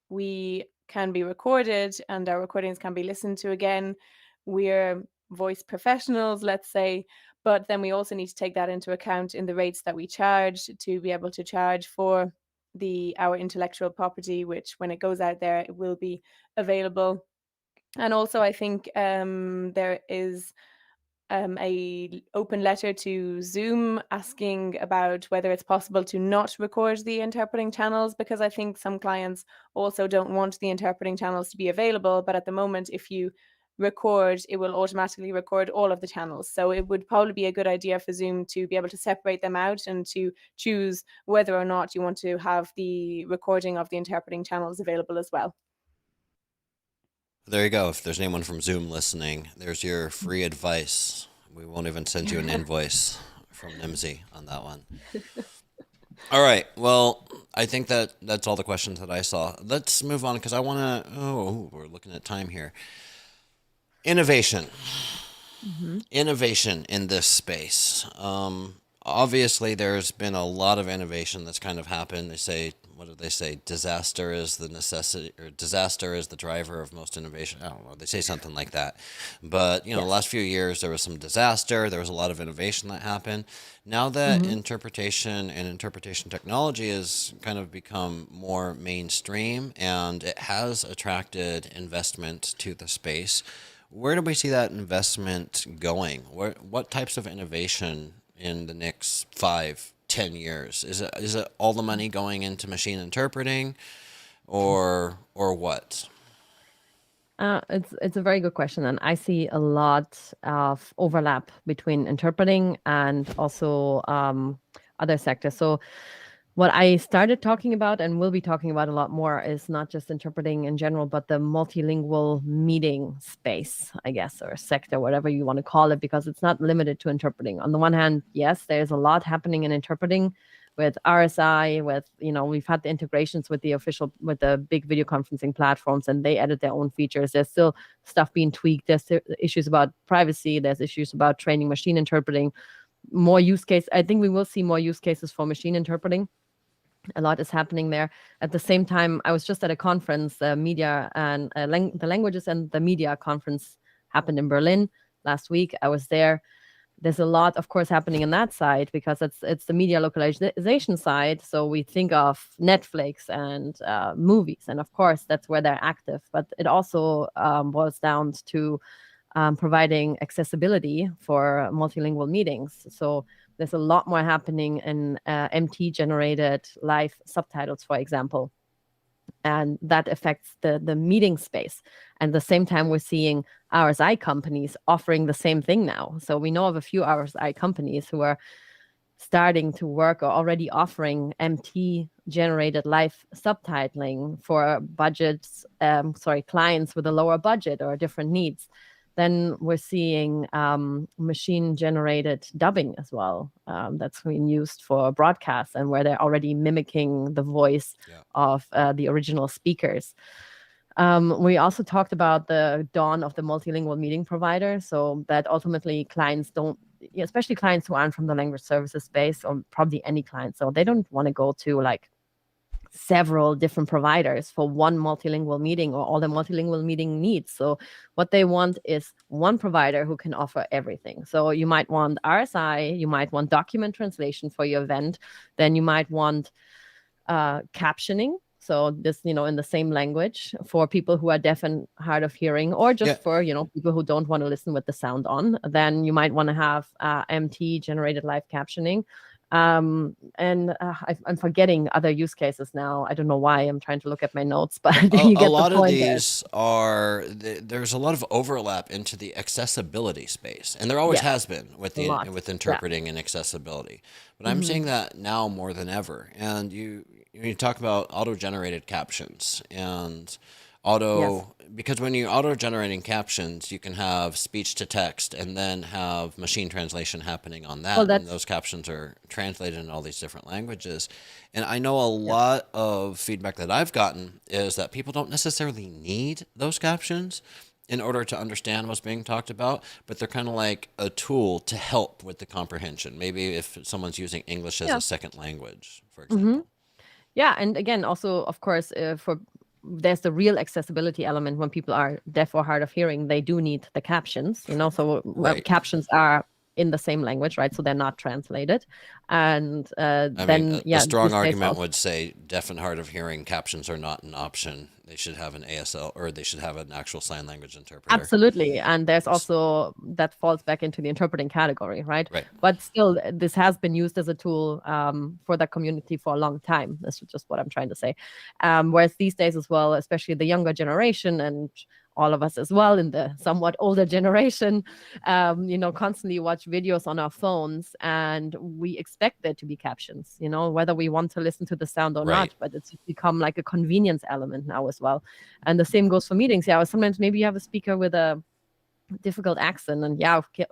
we can be recorded and our recordings can be listened to again. We're voice professionals, let's say, but then we also need to take that into account in the rates that we charge to be able to charge for our intellectual property, which when it goes out there, it will be available. And also I think there is a open letter to Zoom asking about whether it's possible to not record the interpreting channels, because I think some clients also don't want the interpreting channels to be available. But at the moment, if you record, it will automatically record all of the channels. So it would probably be a good idea for Zoom to be able to separate them out and to choose whether or not you want to have the recording of the interpreting channels available as well. There you go. If there's anyone from Zoom listening, there's your free advice. We won't even send you an invoice from Nimdzi on that one. All right. Well, I think that's all the questions that I saw. Let's move on because I want to, we're looking at time here. Innovation. Innovation in this space. Obviously, there's been a lot of innovation that's kind of happened. They say, what do they say? Disaster is the necessity, or disaster is the driver of most innovation. I don't know. They say something like that. But, the last few years, there was some disaster. There was a lot of innovation that happened. Now that interpretation and interpretation technology has kind of become more mainstream and it has attracted investment to the space, where do we see that investment going? What types of innovation in the next 5-10 years? Is it all the money going into machine interpreting, or what? It's a very good question, and I see a lot of overlap between interpreting and also other sectors. So what I started talking about and will be talking about a lot more is not just interpreting in general, but the multilingual meeting space, I guess, or sector, whatever you want to call it, because it's not limited to interpreting. On the one hand, yes, there's a lot happening in interpreting with RSI, we've had the integrations with the big video conferencing platforms, and they added their own features. There's still stuff being tweaked. There's issues about privacy. There's issues about training machine interpreting. More use case. I think we will see more use cases for machine interpreting. A lot is happening there. At the same time, I was just at a conference, media and the languages and the media conference happened in Berlin last week. I was there. There's a lot, of course, happening in that side because it's the media localization side. So we think of Netflix and movies, and of course that's where they're active. But it also boils down to providing accessibility for multilingual meetings. So there's a lot more happening in MT generated live subtitles, for example. And that affects the meeting space. And at the same time, we're seeing RSI companies offering the same thing now. So we know of a few RSI companies who are starting to work or already offering MT generated live subtitling for budgets, clients with a lower budget or different needs. Then we're seeing machine generated dubbing as well. That's being used for broadcasts and where they're already mimicking the voice of the original speakers. We also talked about the dawn of the multilingual meeting provider. So that ultimately clients don't, especially clients who aren't from the language services space, or probably any client. So they don't want to go to like several different providers for one multilingual meeting or all the multilingual meeting needs. So what they want is one provider who can offer everything. So you might want RSI, you might want document translation for your event, then you might want captioning. So this, in the same language for people who are deaf and hard of hearing, or just for, people who don't want to listen with the sound on. Then you might want to have MT generated live captioning. I'm forgetting other use cases now. I don't know why. I'm trying to look at my notes, but you get a lot the point. Of these are there's a lot of overlap into the accessibility space, and there always has been with with interpreting and accessibility. But I'm seeing that now more than ever. And you talk about auto-generated captions and because when you're auto-generating captions, you can have speech to text and then have machine translation happening on that. And those captions are translated in all these different languages. And I know a lot of feedback that I've gotten is that people don't necessarily need those captions in order to understand what's being talked about, but they're kind of like a tool to help with the comprehension. Maybe if someone's using English as a second language, for example. Yeah, and again, also, of course, there's the real accessibility element when people are deaf or hard of hearing. They do need the captions, so captions are in the same language, right? So they're not translated. And a strong argument would say deaf and hard of hearing captions are not an option. They should have an ASL, or they should have an actual sign language interpreter. Absolutely. And there's also, that falls back into the interpreting category, right? But still, this has been used as a tool for the community for a long time. That's just what I'm trying to say. Whereas these days as well, especially the younger generation and all of us as well in the somewhat older generation, constantly watch videos on our phones, and we expect there to be captions, whether we want to listen to the sound or not, but it's become like a convenience element now as well. And the same goes for meetings. Sometimes maybe you have a speaker with a difficult accent, and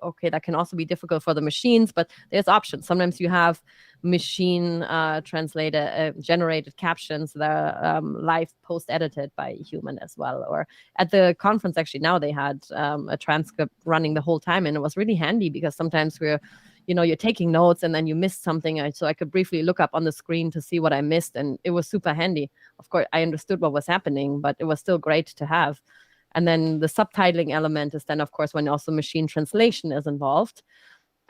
okay, that can also be difficult for the machines, but there's options. Sometimes you have machine generated captions that are live post edited by a human as well. Or at the conference, actually, now they had a transcript running the whole time, and it was really handy because sometimes you're taking notes and then you missed something, so I could briefly look up on the screen to see what I missed, and it was super handy. Of course, I understood what was happening, but it was still great to have. And then the subtitling element is then, of course, when also machine translation is involved.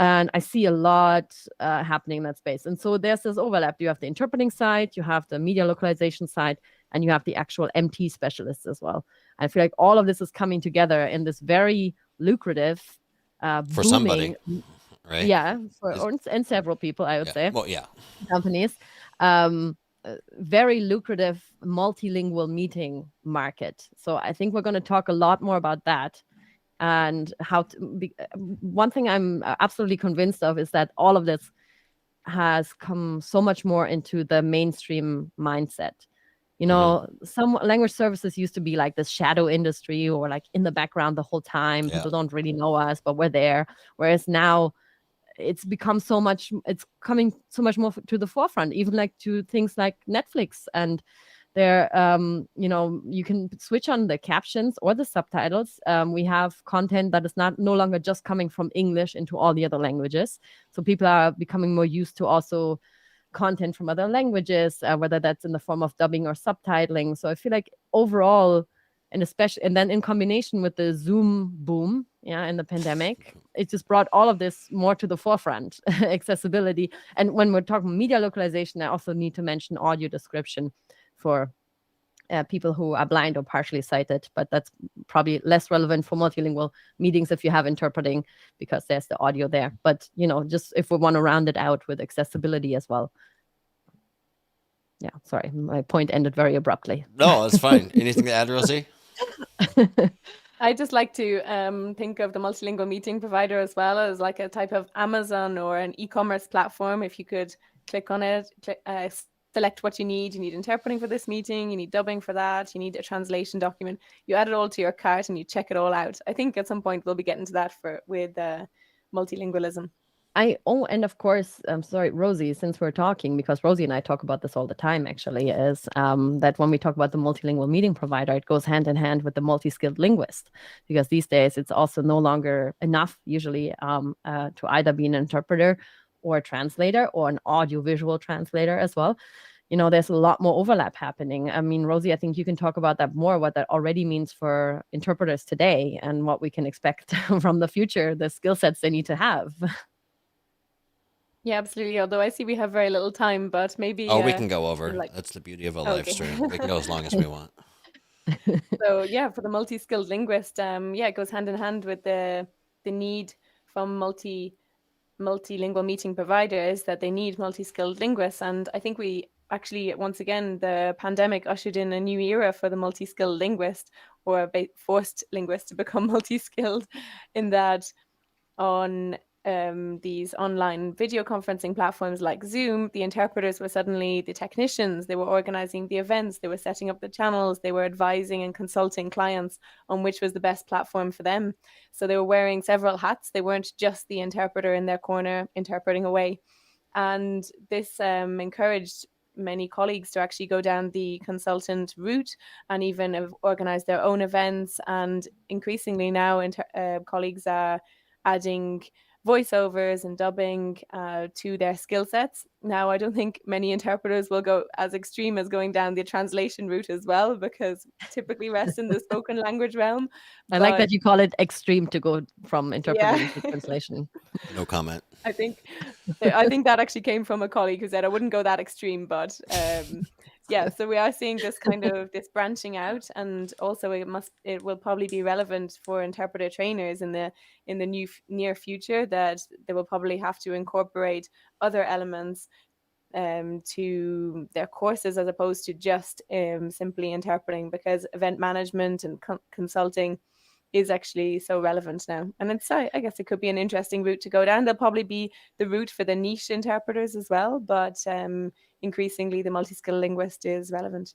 And I see a lot happening in that space. And so there's this overlap. You have the interpreting side, you have the media localization side, and you have the actual MT specialists as well. I feel like all of this is coming together in this very lucrative, for booming, somebody, right? Yeah, and several people, I would say. Well, yeah. Companies. Very lucrative multilingual meeting market. So I think we're going to talk a lot more about that, and how one thing I'm absolutely convinced of is that all of this has come so much more into the mainstream mindset. Some language services used to be like this shadow industry, or like in the background the whole time. People don't really know us, but we're there. Whereas now it's become it's coming so much more to the forefront, even like to things like Netflix. And there, you can switch on the captions or the subtitles. We have content that is no longer just coming from English into all the other languages. So people are becoming more used to also content from other languages, whether that's in the form of dubbing or subtitling. So I feel like overall, and especially, and then in combination with the Zoom boom, in the pandemic, it just brought all of this more to the forefront, accessibility. And when we're talking media localization, I also need to mention audio description for people who are blind or partially sighted, but that's probably less relevant for multilingual meetings if you have interpreting, because there's the audio there. But, just if we want to round it out with accessibility as well. Yeah, sorry, my point ended very abruptly. No, it's fine. Anything to add, Rosie? I just like to think of the multilingual meeting provider as well as like a type of Amazon or an e-commerce platform. If you could click on it, select what you need interpreting for this meeting, you need dubbing for that, you need a translation document, you add it all to your cart and you check it all out. I think at some point we'll be getting to that with multilingualism. And of course, I'm sorry, Rosie, since we're talking, because Rosie and I talk about this all the time, actually, is that when we talk about the multilingual meeting provider, it goes hand in hand with the multi-skilled linguist, because these days it's also no longer enough, usually, to either be an interpreter or a translator or an audio-visual translator as well. There's a lot more overlap happening. I mean, Rosie, I think you can talk about that more, what that already means for interpreters today and what we can expect from the future, the skill sets they need to have. Yeah, absolutely. Although I see we have very little time, but maybe... we can go over. That's the beauty of a live stream. We can go as long as we want. So yeah, for the multi-skilled linguist, it goes hand in hand with the need from multilingual meeting providers that they need multi-skilled linguists. And I think we actually, once again, the pandemic ushered in a new era for the multi-skilled linguist, or forced linguist to become multi-skilled, in that on these online video conferencing platforms like Zoom, the interpreters were suddenly the technicians. They were organizing the events, they were setting up the channels, they were advising and consulting clients on which was the best platform for them. So they were wearing several hats. They weren't just the interpreter in their corner interpreting away. And this encouraged many colleagues to actually go down the consultant route and even organize their own events. And increasingly now, colleagues are adding voiceovers and dubbing to their skill sets. Now, I don't think many interpreters will go as extreme as going down the translation route as well, because typically rests in the spoken language realm. I like that you call it extreme to go from interpreting to translation. No comment. I think that actually came from a colleague who said I wouldn't go that extreme, but so we are seeing this kind of this branching out, and also it will probably be relevant for interpreter trainers in the near future, that they will probably have to incorporate other elements to their courses as opposed to just simply interpreting, because event management and consulting is actually so relevant now. And it's, I guess it could be an interesting route to go down. There'll probably be the route for the niche interpreters as well, but increasingly the multi-skill linguist is relevant.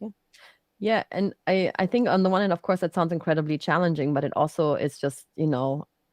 Yeah, and I think on the one hand, of course, that sounds incredibly challenging, but it also is just,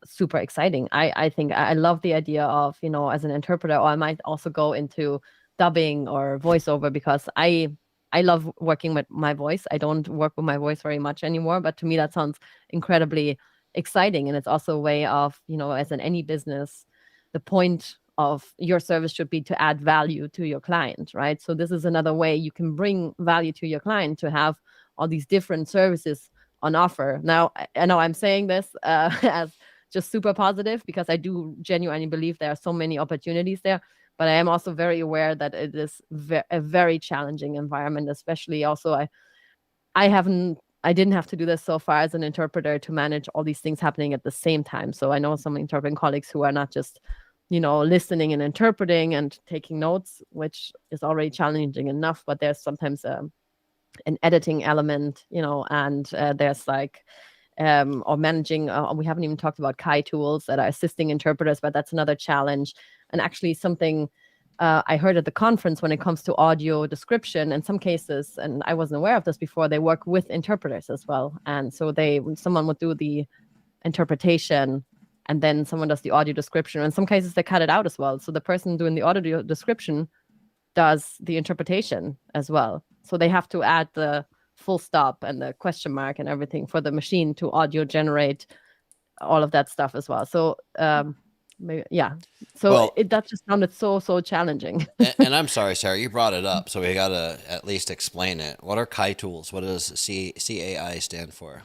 super exciting. I think I love the idea of, as an interpreter, or I might also go into dubbing or voiceover, because I love working with my voice. I don't work with my voice very much anymore, but to me that sounds incredibly exciting. And it's also a way of, as in any business, the point of your service should be to add value to your client, right? So this is another way you can bring value to your client, to have all these different services on offer. Now, I know I'm saying this as just super positive, because I do genuinely believe there are so many opportunities there. But I am also very aware that it is a very challenging environment, especially also I didn't have to do this so far as an interpreter, to manage all these things happening at the same time. So I know some interpreting colleagues who are not just, listening and interpreting and taking notes, which is already challenging enough, but there's sometimes an editing element, and there's like, or managing, we haven't even talked about Kai tools that are assisting interpreters, but that's another challenge. And actually something I heard at the conference, when it comes to audio description, in some cases, and I wasn't aware of this before, they work with interpreters as well. And so someone would do the interpretation, and then someone does the audio description. In some cases, they cut it out as well. So the person doing the audio description does the interpretation as well. So they have to add the full stop and the question mark and everything for the machine to audio generate all of that stuff as well. So Yeah. So Well, that just sounded so challenging. and I'm sorry, Sarah, you brought it up, so we got to at least explain it. What are CAI tools? What does CAI stand for?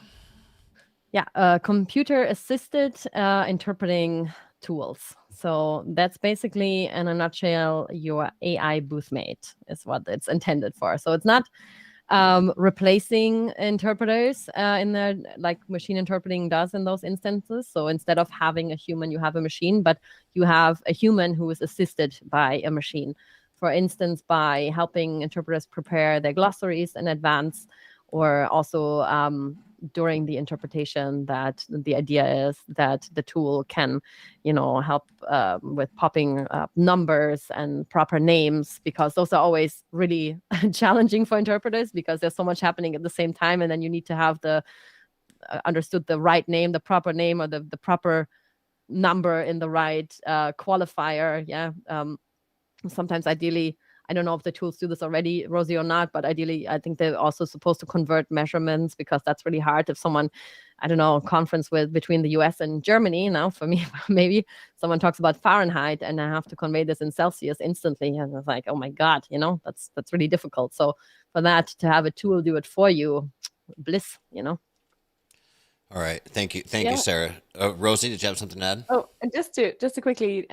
Yeah, computer assisted interpreting tools. So that's basically, in a nutshell, your AI boothmate is what it's intended for. So it's not replacing interpreters in the like machine interpreting does in those instances. So instead of having a human, you have a machine, but you have a human who is assisted by a machine. For instance, by helping interpreters prepare their glossaries in advance, or also during the interpretation, that the idea is that the tool can, help with popping up numbers and proper names, because those are always really challenging for interpreters because there's so much happening at the same time, and then you need to have the understood the right name, the proper name, or the proper number in the right qualifier. Yeah. Sometimes ideally, I don't know if the tools do this already, Rosie, or not, but ideally I think they're also supposed to convert measurements, because that's really hard. If someone, I don't know, conference between the US and Germany, now for me, maybe someone talks about Fahrenheit and I have to convey this in Celsius instantly, and it's like, oh my God, that's really difficult. So for that, to have a tool do it for you, bliss. All right. Thank you. Thank you, Yeah. Sarah. Rosie, did you have something to add? Oh, and just to quickly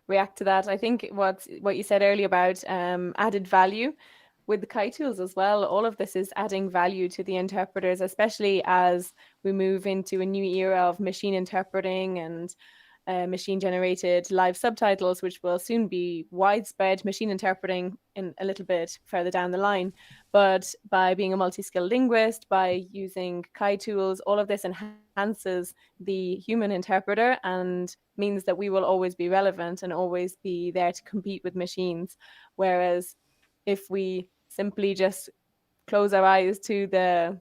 react to that, I think what you said earlier about added value with the CAI tools as well. All of this is adding value to the interpreters, especially as we move into a new era of machine interpreting and machine generated live subtitles, which will soon be widespread machine interpreting in a little bit further down the line. But by being a multi-skilled linguist, by using CAI tools, all of this enhances the human interpreter and means that we will always be relevant and always be there to compete with machines. Whereas if we simply just close our eyes to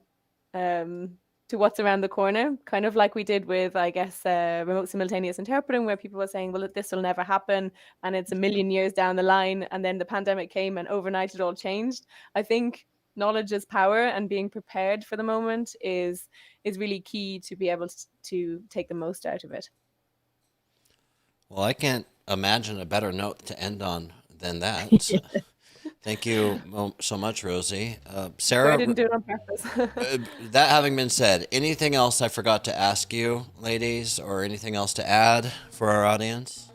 what's around the corner, kind of like we did with, I guess, remote simultaneous interpreting, where people were saying, well, this will never happen and it's a million years down the line. And then the pandemic came and overnight it all changed. I think knowledge is power, and being prepared for the moment is really key to be able to take the most out of it. Well, I can't imagine a better note to end on than that. Thank you so much, Rosie. I Sarah, didn't do it on purpose. that having been said, anything else I forgot to ask you, ladies, or anything else to add for our audience?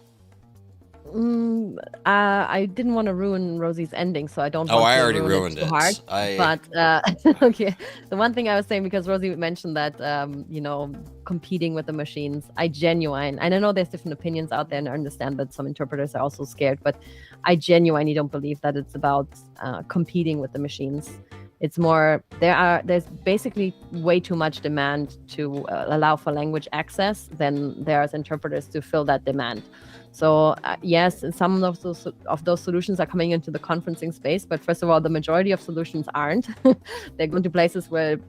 I didn't want to ruin Rosie's ending, so I don't Oh, want I to already ruin ruined it too it. hard. But okay, the one thing I was saying, because Rosie mentioned that competing with the machines, and I know there's different opinions out there, and I understand that some interpreters are also scared, but I genuinely don't believe that it's about competing with the machines. It's more, there's basically way too much demand to allow for language access than there's interpreters to fill that demand. So yes, some of those solutions are coming into the conferencing space, but first of all, the majority of solutions aren't. They're going to places where,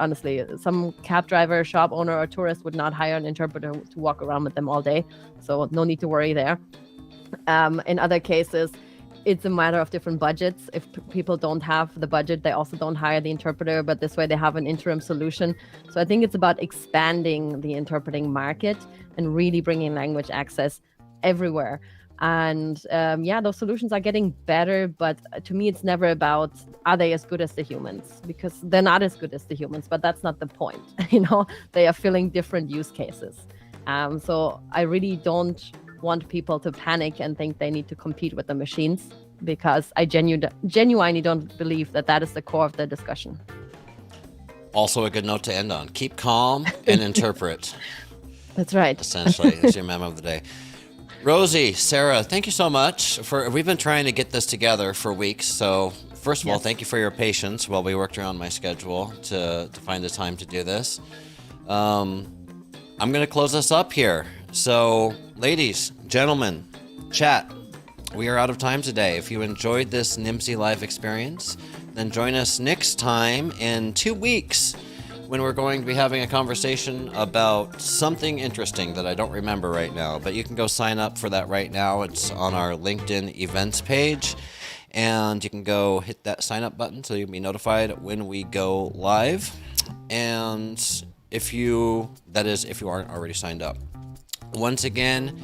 honestly, some cab driver, shop owner, or tourist would not hire an interpreter to walk around with them all day. So no need to worry there. In other cases, it's a matter of different budgets. If people don't have the budget, they also don't hire the interpreter, but this way they have an interim solution. So I think it's about expanding the interpreting market and really bringing language access everywhere. And those solutions are getting better, but to me, it's never about, are they as good as the humans? Because they're not as good as the humans, but that's not the point. They are filling different use cases. So I really don't want people to panic and think they need to compete with the machines, because I genuinely don't believe that is the core of the discussion. Also a good note to end on. Keep calm and interpret. That's right. Essentially, that's your memo of the day. Rosie, Sarah, thank you so much. We've been trying to get this together for weeks. So first of all, thank you for your patience while we worked around my schedule to find the time to do this. I'm going to close this up here. So ladies, gentlemen, chat, we are out of time today. If you enjoyed this Nimdzi Live experience, then join us next time in 2 weeks, when we're going to be having a conversation about something interesting that I don't remember right now, but you can go sign up for that right now. It's on our LinkedIn events page, and you can go hit that sign up button so you'll be notified when we go live. And if you aren't already signed up. Once again,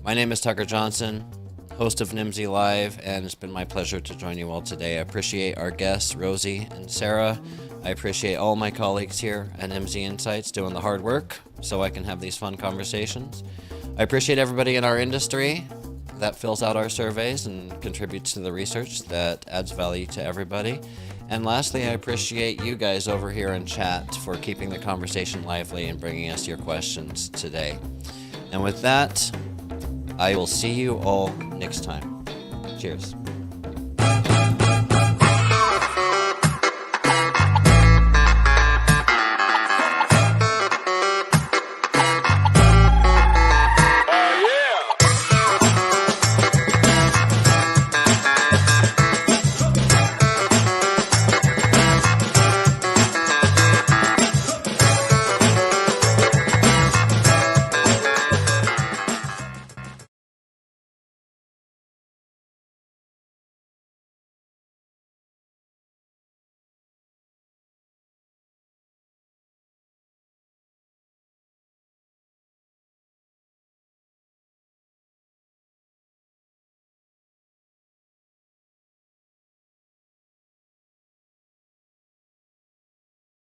My name is Tucker Johnson, host of Nimdzi Live, and it's been my pleasure to join you all today. I appreciate our guests, Rosie and Sarah. I appreciate all my colleagues here at Nimdzi Insights doing the hard work so I can have these fun conversations. I appreciate everybody in our industry that fills out our surveys and contributes to the research that adds value to everybody. And lastly, I appreciate you guys over here in chat for keeping the conversation lively and bringing us your questions today. And with that, I will see you all next time. Cheers.